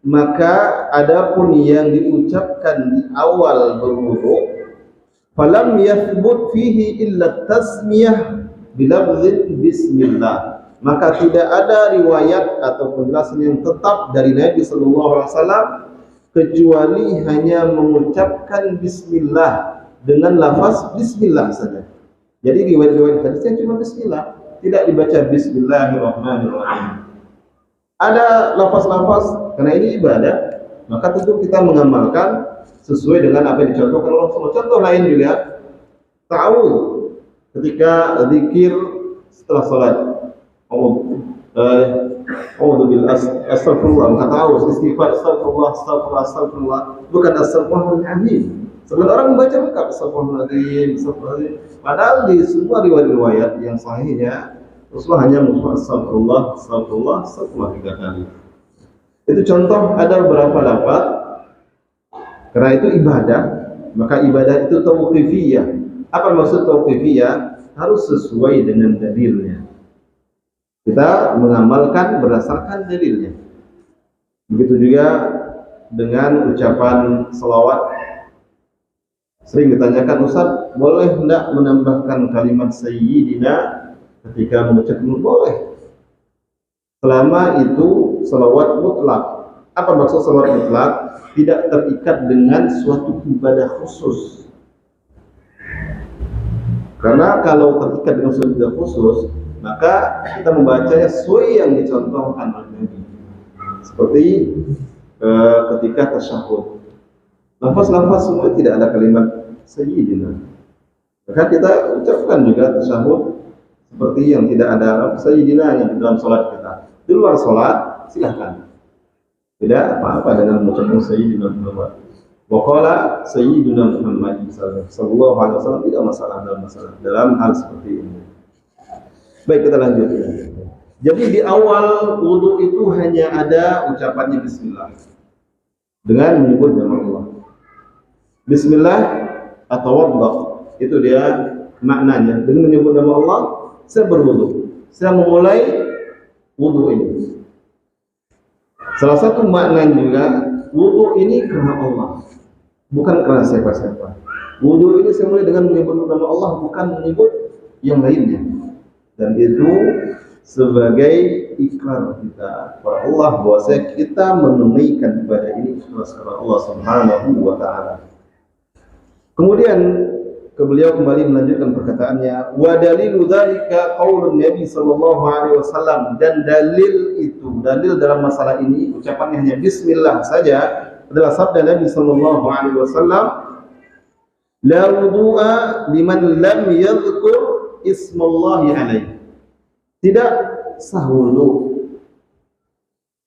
S1: maka adapun yang diucapkan di awal berwudu, falam yathbut fihi illa tasmiyah bilafzin bismillah, maka tidak ada riwayat atau penjelasan yang tetap dari Nabi sallallahu alaihi wasallam kecuali hanya mengucapkan bismillah dengan lafaz bismillah saja. Jadi riwayat-riwayat hadisnya cuma bismillah, tidak dibaca bismillahirrahmanirrahim. Ada lafaz-lafaz, karena ini ibadah, maka tentu kita mengamalkan sesuai dengan apa yang dicontohkan oleh Rasulullah. Contoh lain juga, ta'awudz ketika zikir setelah salat. astagfirullah, kata aus, istighfar, astagfirullah, astagfirullah, astagfirullah, bukan astagfirullahaladzim. Sebenarnya orang membaca lengkap astagfirullahaladzim, astagfirullahaladzim. Padahal di semua riwayat-riwayat yang sahihnya Rasulullah hanya mengucapkan astagfirullah, astagfirullah, astagfirullah 3 kali. Itu contoh ada beberapa lafaz. Karena itu ibadah, maka ibadah itu tauqifiyah. Apa maksud tauqifiyah? Harus sesuai dengan dalilnya. Kita mengamalkan berdasarkan dalilnya. Begitu juga dengan ucapan selawat. Sering ditanyakan, Ustaz, boleh tidak menambahkan kalimat Sayyidina ketika mengucapkan? Boleh, selama itu selawat mutlak. Apa maksud selawat mutlak? Tidak terikat dengan suatu ibadah khusus. Karena kalau terikat dengan suatu ibadah khusus, maka kita membacanya sesuai yang dicontohkan oleh Nabi. Seperti ketika tasyahud, lafaz-lafaz semua tidak ada kalimat Sayyidina. Maka kita ucapkan juga tasyahud seperti yang tidak ada Sayyidina yang di dalam sholat kita. Di luar sholat silahkan, tidak apa-apa dengan mengucapkan Sayyidina Muhammad. Waqala Sayyidina Muhammad sallallahu alaihi wasallam, tidak masalah dalam hal seperti ini. Baik, kita lanjutkan. Jadi di awal wudu itu hanya ada ucapannya Bismillah dengan menyebut nama Allah. Bismillah atau wadda, itu dia maknanya. Dengan menyebut nama Allah, saya berwudu, saya memulai wudu ini. Salah satu makna juga, wudu ini karena Allah, bukan karena siapa-siapa. Wudu ini saya mulai dengan menyebut nama Allah, bukan menyebut yang lainnya. Dan itu sebagai ikrar kita kepada Allah bahwa kita menunaikan ibadah ini ikhlas karena Allah Subhanahu wa taala. Kemudian beliau kembali melanjutkan perkataannya, wa dalilu dzalika qaulun Nabi sallallahu alaihi wasallam, dan dalil dalam masalah ini ucapannya hanya bismillah saja adalah sabda Nabi sallallahu alaihi wasallam, la wudu'a liman lam yadhkur ismallahi alaihi. Tidak sah wudu,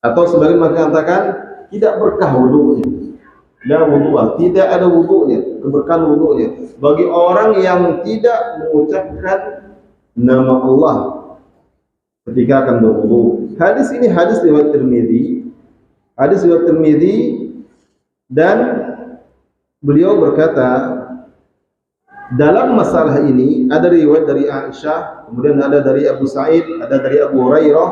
S1: atau sebagian mengatakan tidak berkah wudunya. La wudu'a, tidak ada wudunya, keberkahan wudunya bagi orang yang tidak mengucapkan nama Allah ketika akan berwudu. Hadis ini hadis riwayat Tirmidzi. Dan beliau berkata, dalam masalah ini ada riwayat dari Aisyah, kemudian ada dari Abu Sa'id, ada dari Abu Hurairah,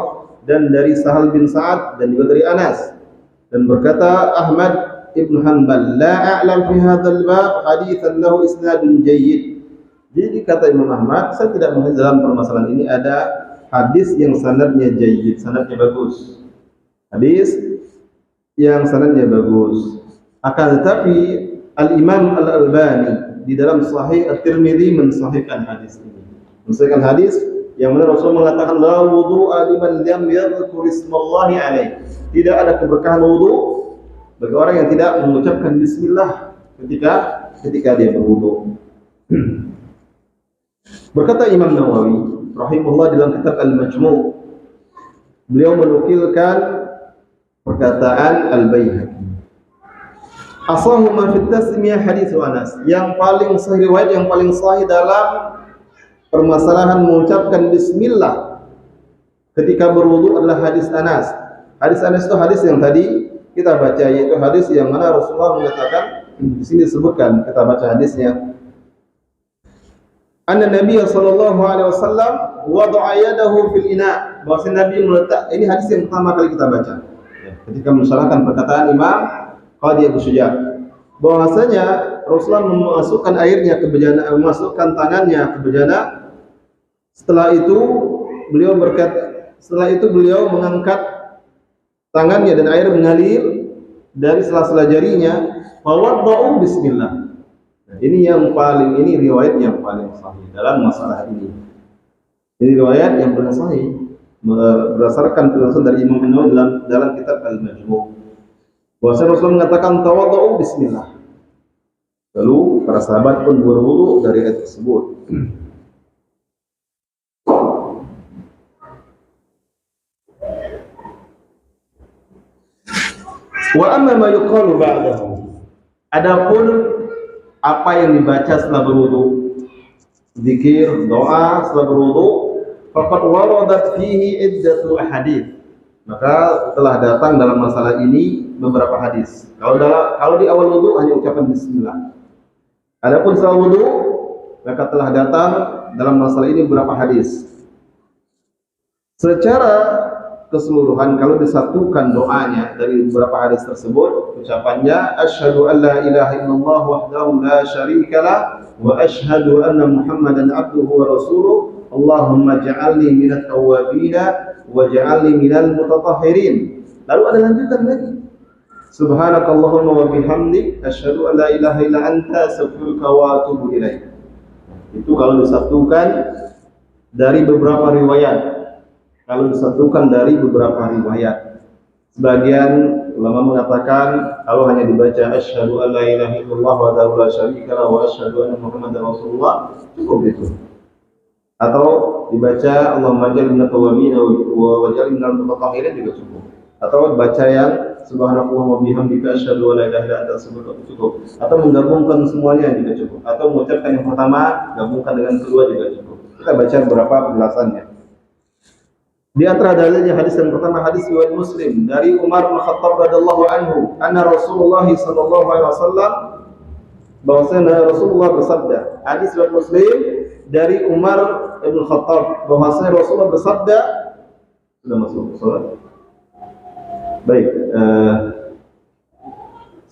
S1: dan dari Sahal bin Sa'ad, dan juga dari Anas. Dan berkata Ahmad Ibn Hanbal, la a'lam fi hadzal bab haditsan lahu isnadun jayyid. Jadi kata Imam Ahmad, saya tidak mengetahui dalam permasalahan ini ada hadis yang sanadnya jayyid, sanadnya bagus. Hadis yang sanadnya bagus. Akan tetapi Al-Imam Al-Albani di dalam Sahih At-Tirmidzi mensahihkan hadis ini. Mensahihkan hadis yang mana Rasul mengatakan la wudu'a liman lam yadhkur ismallahi alaihi. Tidak ada keberkahan wudu bagi orang yang tidak mengucapkan bismillah ketika dia berwudu. Berkata Imam Nawawi rahimahullah dalam kitab Al-Majmu', beliau menukilkan perkataan Al-Baihaqi, asahu ma fi tasmiyah hadits Anas, yang paling sahih, riwayat yang paling sahih dalam permasalahan mengucapkan bismillah ketika berwudu adalah hadis Anas. Hadis Anas itu hadis yang tadi kita baca, yaitu hadis yang mana Rasulullah mengatakan, di sini disebutkan, kita baca hadisnya. Anna Nabi sallallahu alaihi wasallam wada'a yadahu fil ina, bahwa Nabi meletak, ini hadis yang pertama kali kita baca. Ketika mensyarahkan perkataan Imam Qadi Abu Syuja, bahwasanya Rasulullah memasukkan airnya ke bejana, memasukkan tangannya ke bejana. Setelah itu beliau mengangkat tangannya dan air mengalir dari sela-sela jarinya. Fawadda'u bismillah. Nah, ini riwayat yang paling sahih dalam masalah ini. Ini riwayat yang paling sahih berdasarkan penjelasan dari Imam Nawawi dalam kitab Al-Majmu'. Bahwa Rasulullah mengatakan tawadda'u bismillah. Lalu para sahabat pun berwudu dari ayat tersebut. Wa amma ma yuqalu ba'dahu. Adapun apa yang dibaca setelah berwudu, zikir, doa setelah berwudu, faqad waradat fihi iddatu ahadits. Maka telah datang dalam masalah ini beberapa hadis. Kalau di awal wudu hanya ucapan bismillah. Adapun setelah wudu maka telah datang dalam masalah ini beberapa hadis. Secara keseluruhan kalau disatukan doanya dari beberapa hadis tersebut, ucapannya asyhadu an la ilaha illallah wahdahu la syarikalah wa asyhadu anna muhammadan abduhu wa rasuluh Allahumma ja'alni minat tawwabina wa ja'alni minal mutatahhirin. Lalu ada lanjutan lagi, subhanakallahumma wa bihamdik asyhadu an la ilaha illa anta astaghfiruka wa atubu ilaik. Itu kalau disatukan dari beberapa riwayat. Sebagian ulama mengatakan kalau hanya dibaca asyhadu an la ilaha illallah wahdahu la syarikalah wa asyhadu anna muhammadar rasulullah cukup itu. Atau dibaca Allahumma ja'alni minat tawwabin wa ja'alni minal mutatahhirin juga cukup. Atau baca yang subhanallah wa bihamdika asyhadu an la ilaha illa anta astaghfiruka cukup. Atau menggabungkan semuanya juga cukup. Atau mengucapkan yang pertama gabungkan dengan kedua juga cukup. Kita baca beberapa penjelasannya. Di antara dalilnya hadis yang pertama, hadis riwayat Muslim dari Umar bin Khattab radhiyallahu anhu, anna Rasulullah sallallahu alaihi wasallam, bahwasanya Rasulullah bersabda. Hadis riwayat Muslim dari Umar bin Khattab bahwasanya Rasulullah bersabda. Sudah masuk salat. Baik,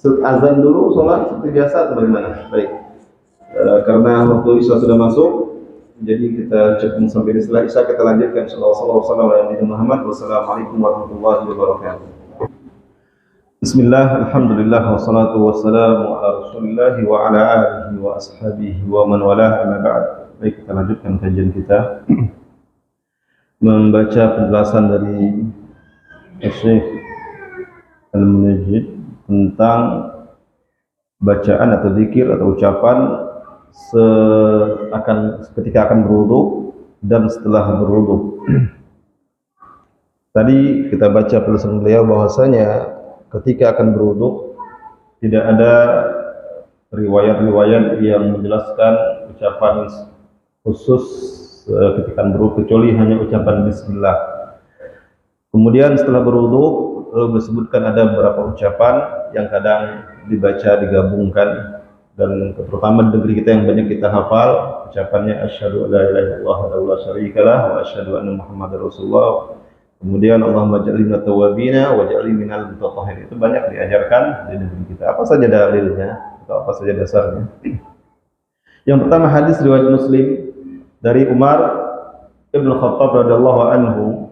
S1: azan dulu salat seperti biasa atau bagaimana? Baik. Karena waktu Isya sudah masuk, jadi kita cukup sampai di setelah Isya kita lanjutkan. Sallallahu alaihi wasallam. Warahmatullahi wabarakatuh. Bismillah, alhamdulillah, wassalatu wassalamu ala rasulillah wa ala alihi wa ashabihi wa man walah, amma ba'd. Baik, kita lanjutkan kajian kita membaca penjelasan dari Syekh Al-Munajjid tentang bacaan atau zikir atau ucapan ketika akan berwudu dan setelah berwudu. Tadi kita baca penjelasan beliau bahwasanya ketika akan berwudu tidak ada riwayat-riwayat yang menjelaskan ucapan khusus ketika berwudu kecuali hanya ucapan bismillah. Kemudian setelah berwudu disebutkan ada beberapa ucapan yang kadang dibaca digabungkan. Dan terutama di negeri kita yang banyak kita hafal ucapannya asyhadu an la ilaha illallah wahdahu la syarikalah wa asyhadu anna muhammadar rasulullah. Kemudian Allahumma ja'alni minat tawwabina wa ja'alni minal mutatahhirin. Itu banyak diajarkan di negeri kita. Apa saja dalilnya atau apa saja dasarnya? Yang pertama hadis riwayat Muslim dari Umar bin Khattab radhiyallahu anhu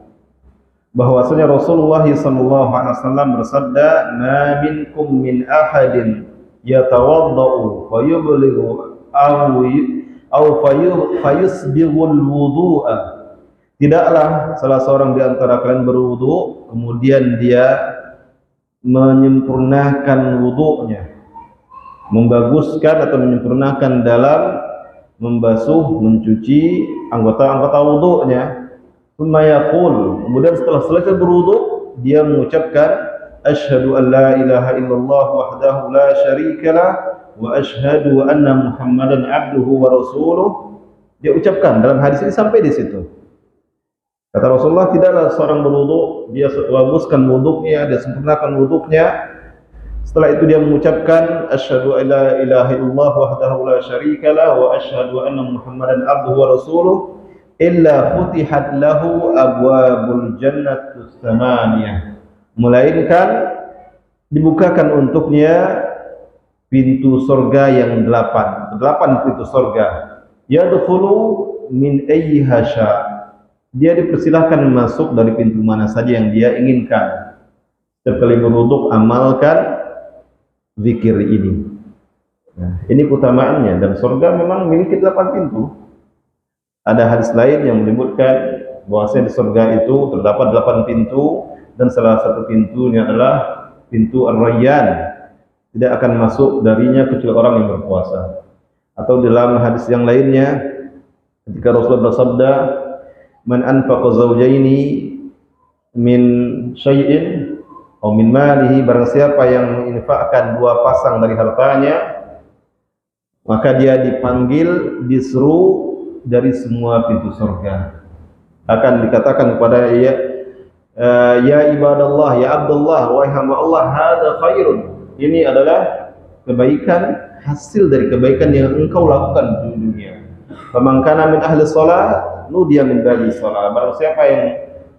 S1: bahwasanya Rasulullah sallallahu alaihi wasallam bersabda, "Ma minkum min ahadin yatawaddau fayublighu aw fayusbighul wudu'a." Tidaklah salah seorang di antara kalian berwudu kemudian dia menyempurnakan wudunya, membaguskan atau menyempurnakan dalam membasuh, mencuci anggota-anggota wudunya. Kemudian setelah selesai berwudu dia mengucapkan asyhadu an la ilaha illallah wahdahu la syarikalah wa asyhadu anna muhammadan abduhu wa rasuluh. Dia ucapkan dalam hadis ini sampai di situ. Kata Rasulullah, tidaklah seorang berwudu dia baguskan wudunya, dia sempurnakan wudunya. Setelah itu dia mengucapkan asyhadu an la ilaha illallah wahdahu la syarikalah wa asyhadu anna muhammadan abduhu wa rasuluh illa futihat lahu abwabul jannatus tsamaniyah, melainkan dibukakan untuknya pintu surga yang 8 pintu surga. Yadkhulu min ayyiha sya, dia dipersilahkan masuk dari pintu mana saja yang dia inginkan. Setiap kali berwudu amalkan zikir ini. Nah, ini keutamaannya, dan surga memang memiliki 8 pintu. Ada hadis lain yang menyebutkan bahwasanya di surga itu terdapat 8 pintu, dan salah satu pintunya adalah pintu Ar-Rayyan. Tidak akan masuk darinya kecuali orang yang berpuasa. Atau dalam hadis yang lainnya ketika Rasulullah bersabda, "Man anfaqa zawjaini min syai'in Au min malihi, barang siapa yang menginfakkan 2 pasang dari hartanya, maka dia dipanggil, disuruh dari semua pintu surga. Akan dikatakan kepada ya ibadallah, ya abdullah, wahai hamba Allah, hada khairun. Ini adalah kebaikan, hasil dari kebaikan yang engkau lakukan di dunia. Faman kana min ahli shalah, nudiya min babi shalah. Barang siapa yang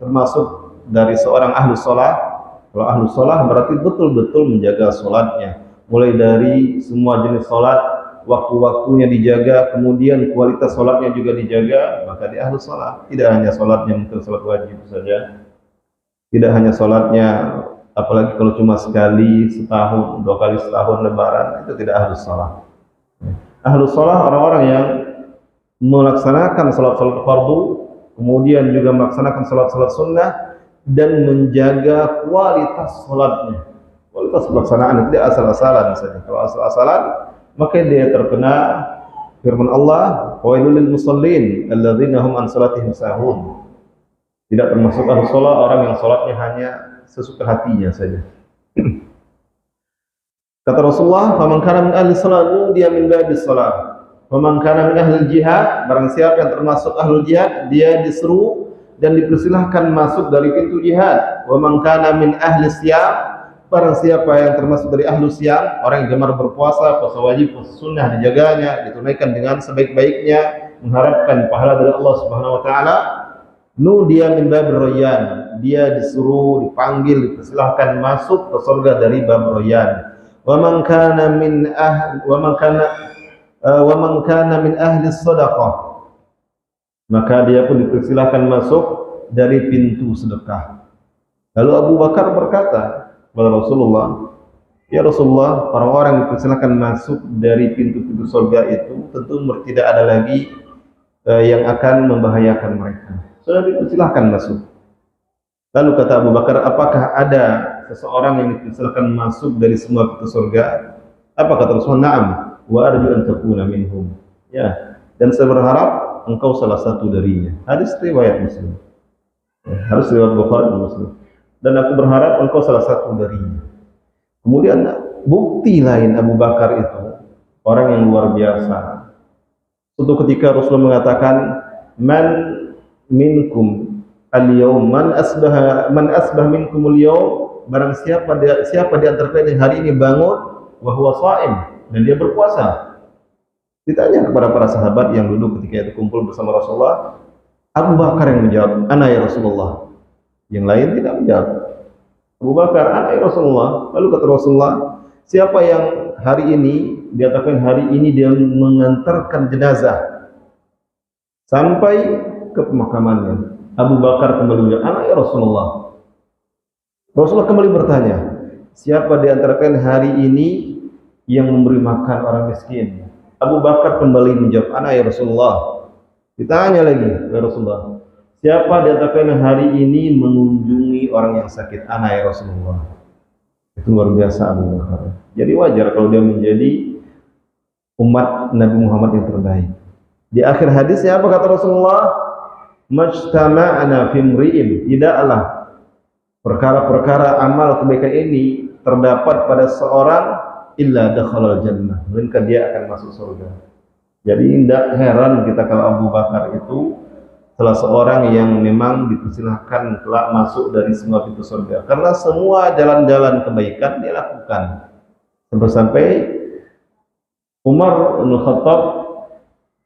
S1: termasuk dari seorang ahli shalah, kalau ahli shalah berarti betul-betul menjaga salatnya, mulai dari semua jenis salat, waktu-waktunya dijaga, kemudian kualitas salatnya juga dijaga, maka dia ahli shalah. Tidak hanya salatnya mungkin salat wajib saja, tidak hanya salatnya, apalagi kalau cuma sekali setahun, 2 kali setahun lebaran, itu tidak ahlus shalah. Ahlus shalah orang-orang yang melaksanakan salat-salat fardu, kemudian juga melaksanakan salat-salat sunnah, dan menjaga kualitas salatnya. Kualitas pelaksanaan itu tidak asal-asalan saja. Kalau asal-asalan, maka dia terkena firman Allah, wailul lil musallin alladzina hum an salatihim sahun. Tidak termasuk ahlus shalah orang yang salatnya hanya sesuka hatinya saja. Kata Rasulullah, "Faman kana min ahli shalah nudiya min babis shalah. Faman kana min ahli jihad, barang siapa yang termasuk ahlul jihad, dia disuruh dan dipersilahkan masuk dari pintu jihad. Wa man kana min ahli siyam, barang siapa yang termasuk dari ahlu siyam, orang yang gemar berpuasa, puasa wajib, puasa sunnah dijaganya, ditunaikan dengan sebaik-baiknya, mengharapkan pahala dari Allah Subhanahu wa taala, nudiya min babir rayyan, dia disuruh, dipanggil, dipersilahkan masuk ke surga dari bab rayyan. Wa man kana min ahli shadaqah, maka dia pun dipersilahkan masuk dari pintu sedekah. Lalu Abu Bakar berkata kepada Rasulullah, ya Rasulullah, orang-orang yang dipersilahkan masuk dari pintu-pintu surga itu tentu tidak ada lagi yang akan membahayakan mereka. Sudah dipersilahkan masuk. Lalu kata Abu Bakar, apakah ada seseorang yang dipersilahkan masuk dari semua pintu surga? Apa kata Rasulullah? Na'am, wa arju an takuna minhum. Ya, dan saya berharap engkau salah satu darinya. Hadis riwayat Muslim. Hadis riwayat Bukhari dan Muslim. Dan aku berharap engkau salah satu darinya. Kemudian bukti lain Abu Bakar itu orang yang luar biasa. Suatu ketika Rasulullah mengatakan, man minkum al-yawm, man asbah minkum al-yawm, barang siapa di antara kalian yang hari ini bangun wa huwa shaim, dan dia berpuasa. Ditanya kepada para sahabat yang dulu ketika itu kumpul bersama Rasulullah, Abu Bakar yang menjawab, ana ya Rasulullah. Yang lain tidak menjawab. Abu Bakar, ana ya Rasulullah. Lalu kata Rasulullah, siapa yang hari ini, dikatakan hari ini dia mengantarkan jenazah sampai ke pemakamannya. Abu Bakar kembali menjawab, ana ya Rasulullah. Rasulullah kembali bertanya, siapa di antara kalian hari ini yang memberi makan orang miskin? Abu Bakar kembali menjawab, ana ya Rasulullah. Ditanya lagi, ya Rasulullah, siapa di antara kalian hari ini mengunjungi orang yang sakit? Ana ya Rasulullah. Itu luar biasa Abu Bakar. Jadi wajar kalau dia menjadi umat Nabi Muhammad yang terbaik. Di akhir hadisnya apa kata Rasulullah? Majtama'na fi imri'in, tidaklah perkara-perkara amal kebaikan ini terdapat pada seorang illa dakhalal jannah, melainkan dia akan masuk surga. Jadi tidak heran kita kalau Abu Bakar itu salah seorang yang memang dipersilahkan kelak masuk dari semua pintu surga, karena semua jalan-jalan kebaikan dia lakukan. Sampai Umar bin Khattab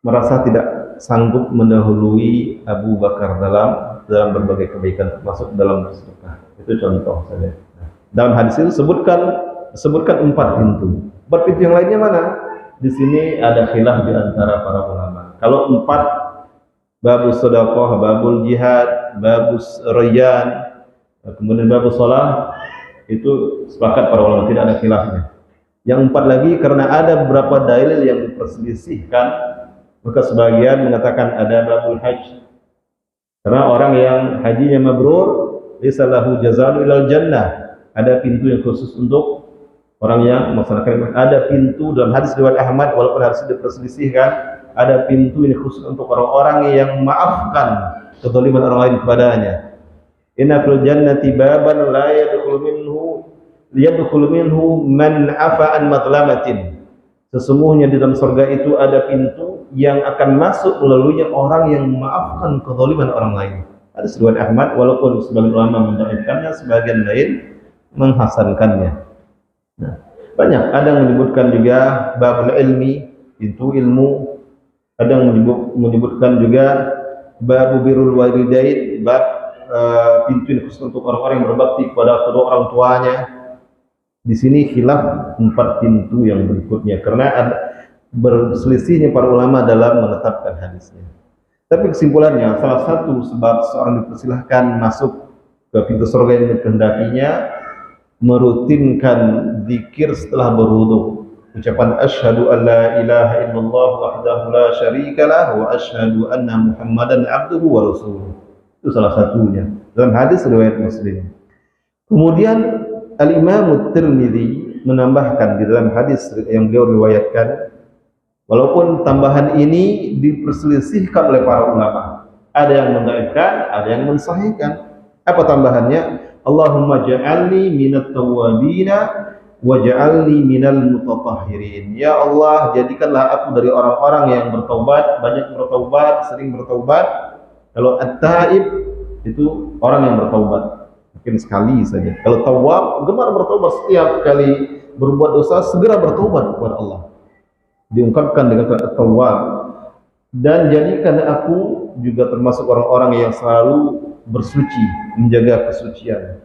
S1: merasa tidak sanggup mendahului Abu Bakar dalam berbagai kebaikan, termasuk dalam bersedekah. Itu contoh saja. Dalam hadis itu sebutkan 4 pintu. 4 pintu yang lainnya mana? Di sini ada khilaf di antara para ulama. Kalau 4, babus sedekah, babul jihad, babus rayyan, kemudian babus shalah, itu sepakat para ulama, tidak ada khilafnya. Yang 4 lagi karena ada beberapa dalil yang diperselisihkan, maka sebagian mengatakan ada babul haji. Karena orang yang hajinya mabrur, laysa lahu jazaa'un ilal jannah. Ada pintu yang khusus untuk orang yang melaksanakan. Ada pintu dalam hadis riwayat Ahmad, walaupun hadis diperselisihkan, ada pintu ini khusus untuk orang-orang yang maafkan kezaliman orang lain kepadanya. inna fil jannati baban la yadkhulu minhu man afa an madlamatin. Sesungguhnya di dalam surga itu ada pintu yang akan masuk melaluinya orang yang memaafkan kezaliman orang lain. Ada riwayat Ahmad, walaupun sebagian ulama mendhaifkannya, sebagian lain menghasankannya. Nah, banyak, ada yang menyebutkan juga babul ilmi, pintu ilmu, ada yang menyebutkan juga babu birrul walidain, bab pintu yang khusus untuk orang-orang yang berbakti kepada kedua orang tuanya. Di sini khilaf 4 pintu yang berikutnya karena ada berselisihnya para ulama dalam menetapkan hadisnya. Tapi kesimpulannya, salah satu sebab seorang dipersilahkan masuk ke pintu surga yang dikehendakinya merutinkan zikir setelah berwudu. Ucapan asyhadu an la ilaha illallah wahdahu la syarikalah wa asyhadu anna muhammadan abduhu wa rasuluh. Itu salah satunya dalam hadis riwayat Muslim. Kemudian Al-Imam Tirmidzi menambahkan di dalam hadis yang beliau riwayatkan, walaupun tambahan ini diperselisihkan oleh para ulama, ada yang mendhaifkan, ada yang mensahihkan. Apa tambahannya? Allahumma ja'alni minat tawwabina wa ja'alni minal mutatahhirin. Ya Allah, jadikanlah aku dari orang-orang yang bertaubat, banyak bertaubat, sering bertaubat. Kalau at-taib itu orang yang bertaubat mungkin sekali saja. Kalau tawab, gemar bertobat, setiap kali berbuat dosa segera bertobat kepada Allah. Diungkapkan dengan kata tawab. Dan jadikan aku juga termasuk orang-orang yang selalu bersuci, menjaga kesucian.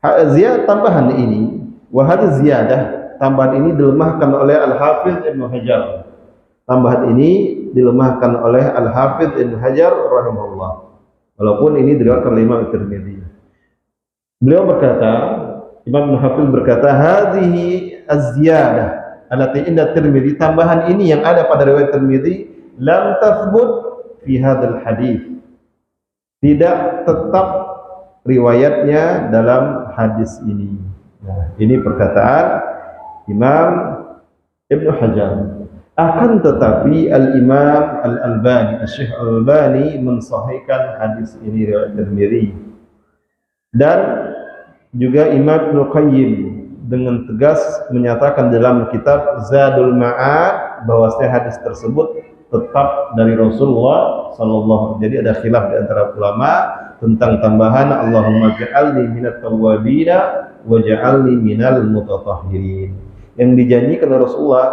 S1: Ziyadah tambahan ini, wahad ziyadah tambahan ini dilemahkan oleh Al-Hafidz Ibnu Hajar. Tambahan ini dilemahkan oleh Al-Hafidz Ibnu Hajar rahimahullah. Walaupun ini diriwayatkan oleh Imam Tirmidzi. Beliau berkata, Imam Ibnu Hafiz berkata, hadhihi az-ziyadah allati inda Tirmidzi, tambahan ini yang ada pada riwayat Tirmidzi, lam tathbut fi hadzal hadis. Tidak tetap riwayatnya dalam hadis ini. Nah, ini perkataan Imam Ibnu Hajar. Akan tetapi Al-Imam Al-Albani, Syekh Al-Albani mensahihkan hadis ini riwayat Tirmidzi. Dan juga Imam Ibnu Qayyim dengan tegas menyatakan dalam kitab Zadul Ma'ad bahwasanya hadis tersebut tetap dari Rasulullah sallallahu alaihi wasallam. Jadi ada khilaf di antara ulama tentang tambahan Allahumma ja'alni minat tawwabina wa ja'alni minal mutatahhirin. Yang dijanjikan oleh Rasulullah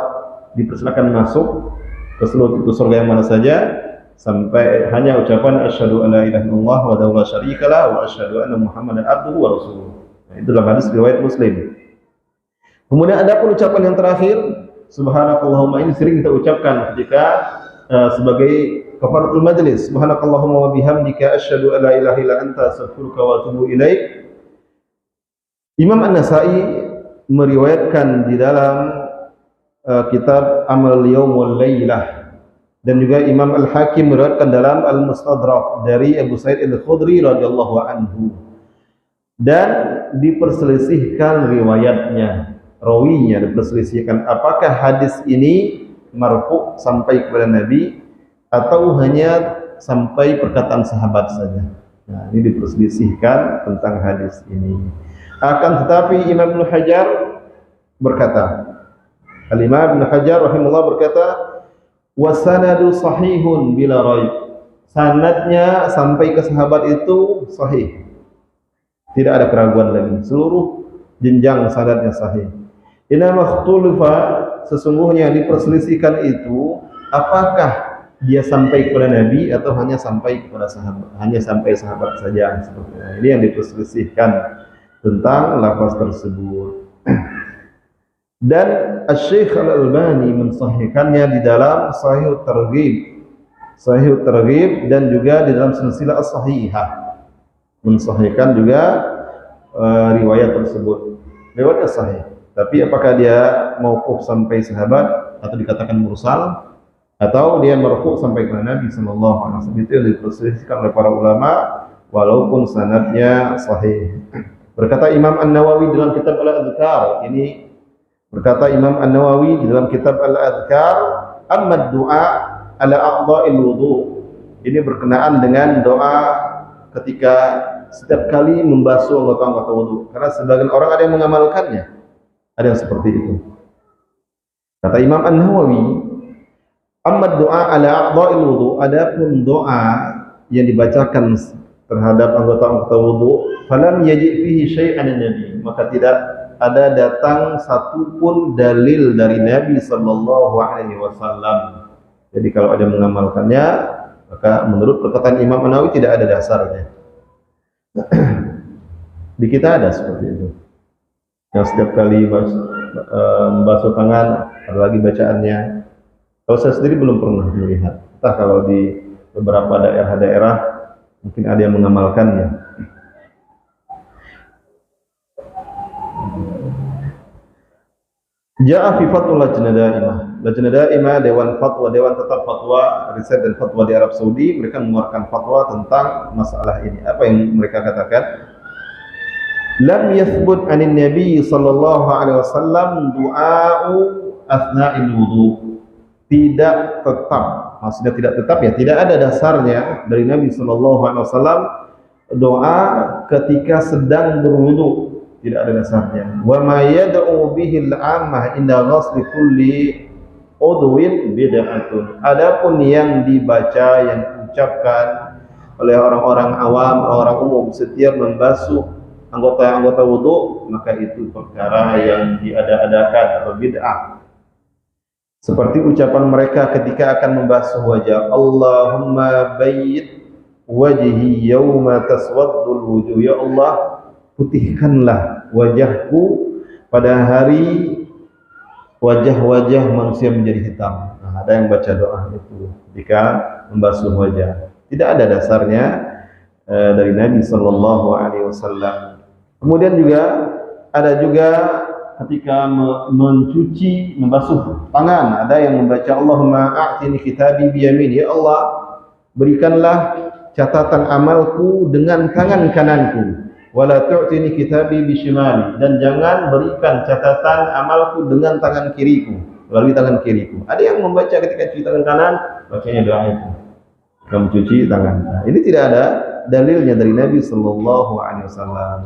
S1: dipersilakan masuk ke seluruh pintu surga yang mana saja, sampai hanya ucapan asyhadu alla ilaha illallah wa la syarikalah wa asyhadu anna muhammadan abduhu wa rasuluh. Nah, itu dalam hadis riwayat Muslim. Kemudian ada pun ucapan yang terakhir, subhanakallahumma, ini sering kita ucapkan ketika sebagai kafaratul majlis. Subhanakallahumma wa bihamdika asyhadu alla ilaha illa anta astaghfiruka wa atubu ilaik. Imam An-Nasa'i meriwayatkan di dalam kitab Amal Yaum wal Lailah, dan juga Imam Al-Hakim meriwayatkan dalam Al-Mustadrak dari Abu Sa'id Al-Khudri radhiyallahu anhu. Dan diperselisihkan riwayatnya, rawinya diperselisihkan apakah hadis ini marfu sampai kepada Nabi atau hanya sampai perkataan sahabat saja. Nah, ini diperselisihkan tentang hadis ini. Akan tetapi Imam Ibnu Hajar berkata, Al-Imam Ibnu Hajar rahimahullah berkata, wasanadu sahihun bila raib. Sanadnya sampai ke sahabat itu sahih, tidak ada keraguan lagi, seluruh jenjang sanadnya sahih. Inna makhtulifa, sesungguhnya diperselisihkan itu apakah dia sampai kepada Nabi atau hanya sampai kepada sahabat, hanya sampai sahabat saja. Ini yang diperselisihkan tentang lafaz tersebut. Dan Syekh Al-Albani mensahihkannya di dalam Sahih Targhib dan juga di dalam Silsilah As-Sahihah, mensahihkan juga riwayat tersebut. Riwayatnya sahih. Tapi apakah dia mauquf sampai sahabat atau dikatakan mursal atau dia marfu sampai kepada Nabi sallallahu alaihi wasallam, itu yang diperselisihkan oleh para ulama walaupun sanadnya sahih. Berkata Imam An-Nawawi dalam kitab Al-Adhkar, ini berkata Imam An-Nawawi di dalam kitab Al-Adhkar, amma du'a ala a'dha'il wudu. Ini berkenaan dengan doa ketika setiap kali membasuh anggota-anggota wudu. Karena sebagian orang ada yang mengamalkannya, ada yang seperti itu. Kata Imam An-Nawawi, amma doa ala a'dha'il wudu, adapun doa yang dibacakan terhadap anggota-anggota wudu, falam yaji' fihi syai'an nabi, maka tidak ada datang satupun dalil dari Nabi sallallahu alaihi wasallam. Jadi kalau ada yang mengamalkannya, maka menurut perkataan Imam An-Nawawi tidak ada dasarnya. Di kita ada seperti itu. Yang setiap kali membasuh tangan ada lagi bacaannya. Kalau saya sendiri belum pernah melihat. Entah kalau di beberapa daerah-daerah mungkin ada yang mengamalkannya. Ja'a fi fatwa Lajnah Daimah. Lajnah Daimah, dewan fatwa, dewan tetap fatwa, riset dan fatwa di Arab Saudi, mereka mengeluarkan fatwa tentang masalah ini. Apa yang mereka katakan? Lam yathbut 'anil Nabi sallallahu alaihi wasallam du'a'u athna'il wudu. Tidak tetap, maksudnya tidak tetap ya, tidak ada dasarnya dari Nabi sallallahu alaihi wasallam doa ketika sedang berwudu. Tidak ada dasarnya. Wa ma yad'u bihi al-'ammah inda ghusli kulli udwin bid'atun. Adapun yang dibaca, yang diucapkan oleh orang-orang awam, orang umum setiap membasuh anggota-anggota wudu, maka itu perkara yang diada-adakan atau bid'ah. Seperti ucapan mereka ketika akan membasuh wajah, Allahumma bayyid wajhi yawma taswaddul wujuh. Ya Allah, putihkanlah wajahku pada hari wajah-wajah manusia menjadi hitam. Nah, ada yang baca doa itu ketika membasuh wajah. Tidak ada dasarnya dari Nabi sallallahu alaihi wasallam. Kemudian juga ada juga ketika mencuci, membasuh tangan, ada yang membaca Allahumma a'tini kitabi biyamini. Ya Allah, berikanlah catatan amalku dengan tangan kananku. Wala tu'tini kitabi bishimali, dan jangan berikan catatan amalku dengan tangan kiriku, melalui tangan kiriku. Ada yang membaca ketika cuci tangan kanan, bacanya doa itu. Kamu cuci tangan. Nah, ini tidak ada dalilnya dari Nabi sallallahu alaihi wasallam.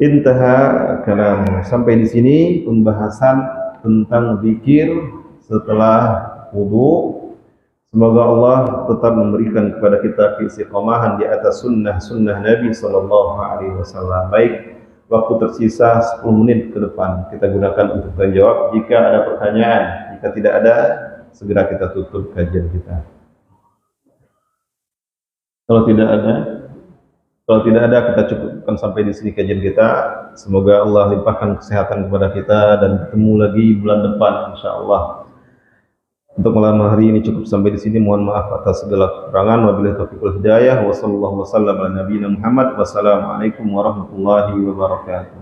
S1: Intaha kalam. Sampai di sini pembahasan tentang zikir setelah wudu. Semoga Allah tetap memberikan kepada kita keistiqomahan di atas sunnah Nabi sallallahu alaihi wasallam. Baik, waktu tersisa 10 menit ke depan kita gunakan untuk tanya jawab. Jika ada pertanyaan, jika tidak ada, segera kita tutup kajian kita. Kalau tidak ada kita cukupkan sampai di sini kajian kita. Semoga Allah limpahkan kesehatan kepada kita dan bertemu lagi bulan depan insyaallah. Untuk malam hari ini cukup sampai di sini. Mohon maaf atas segala kekurangan. Wabillahi taufiq wal hidayah. Wassallallahu wasallam ala nabiyina Muhammad. Wassalamualaikum warahmatullahi wabarakatuh.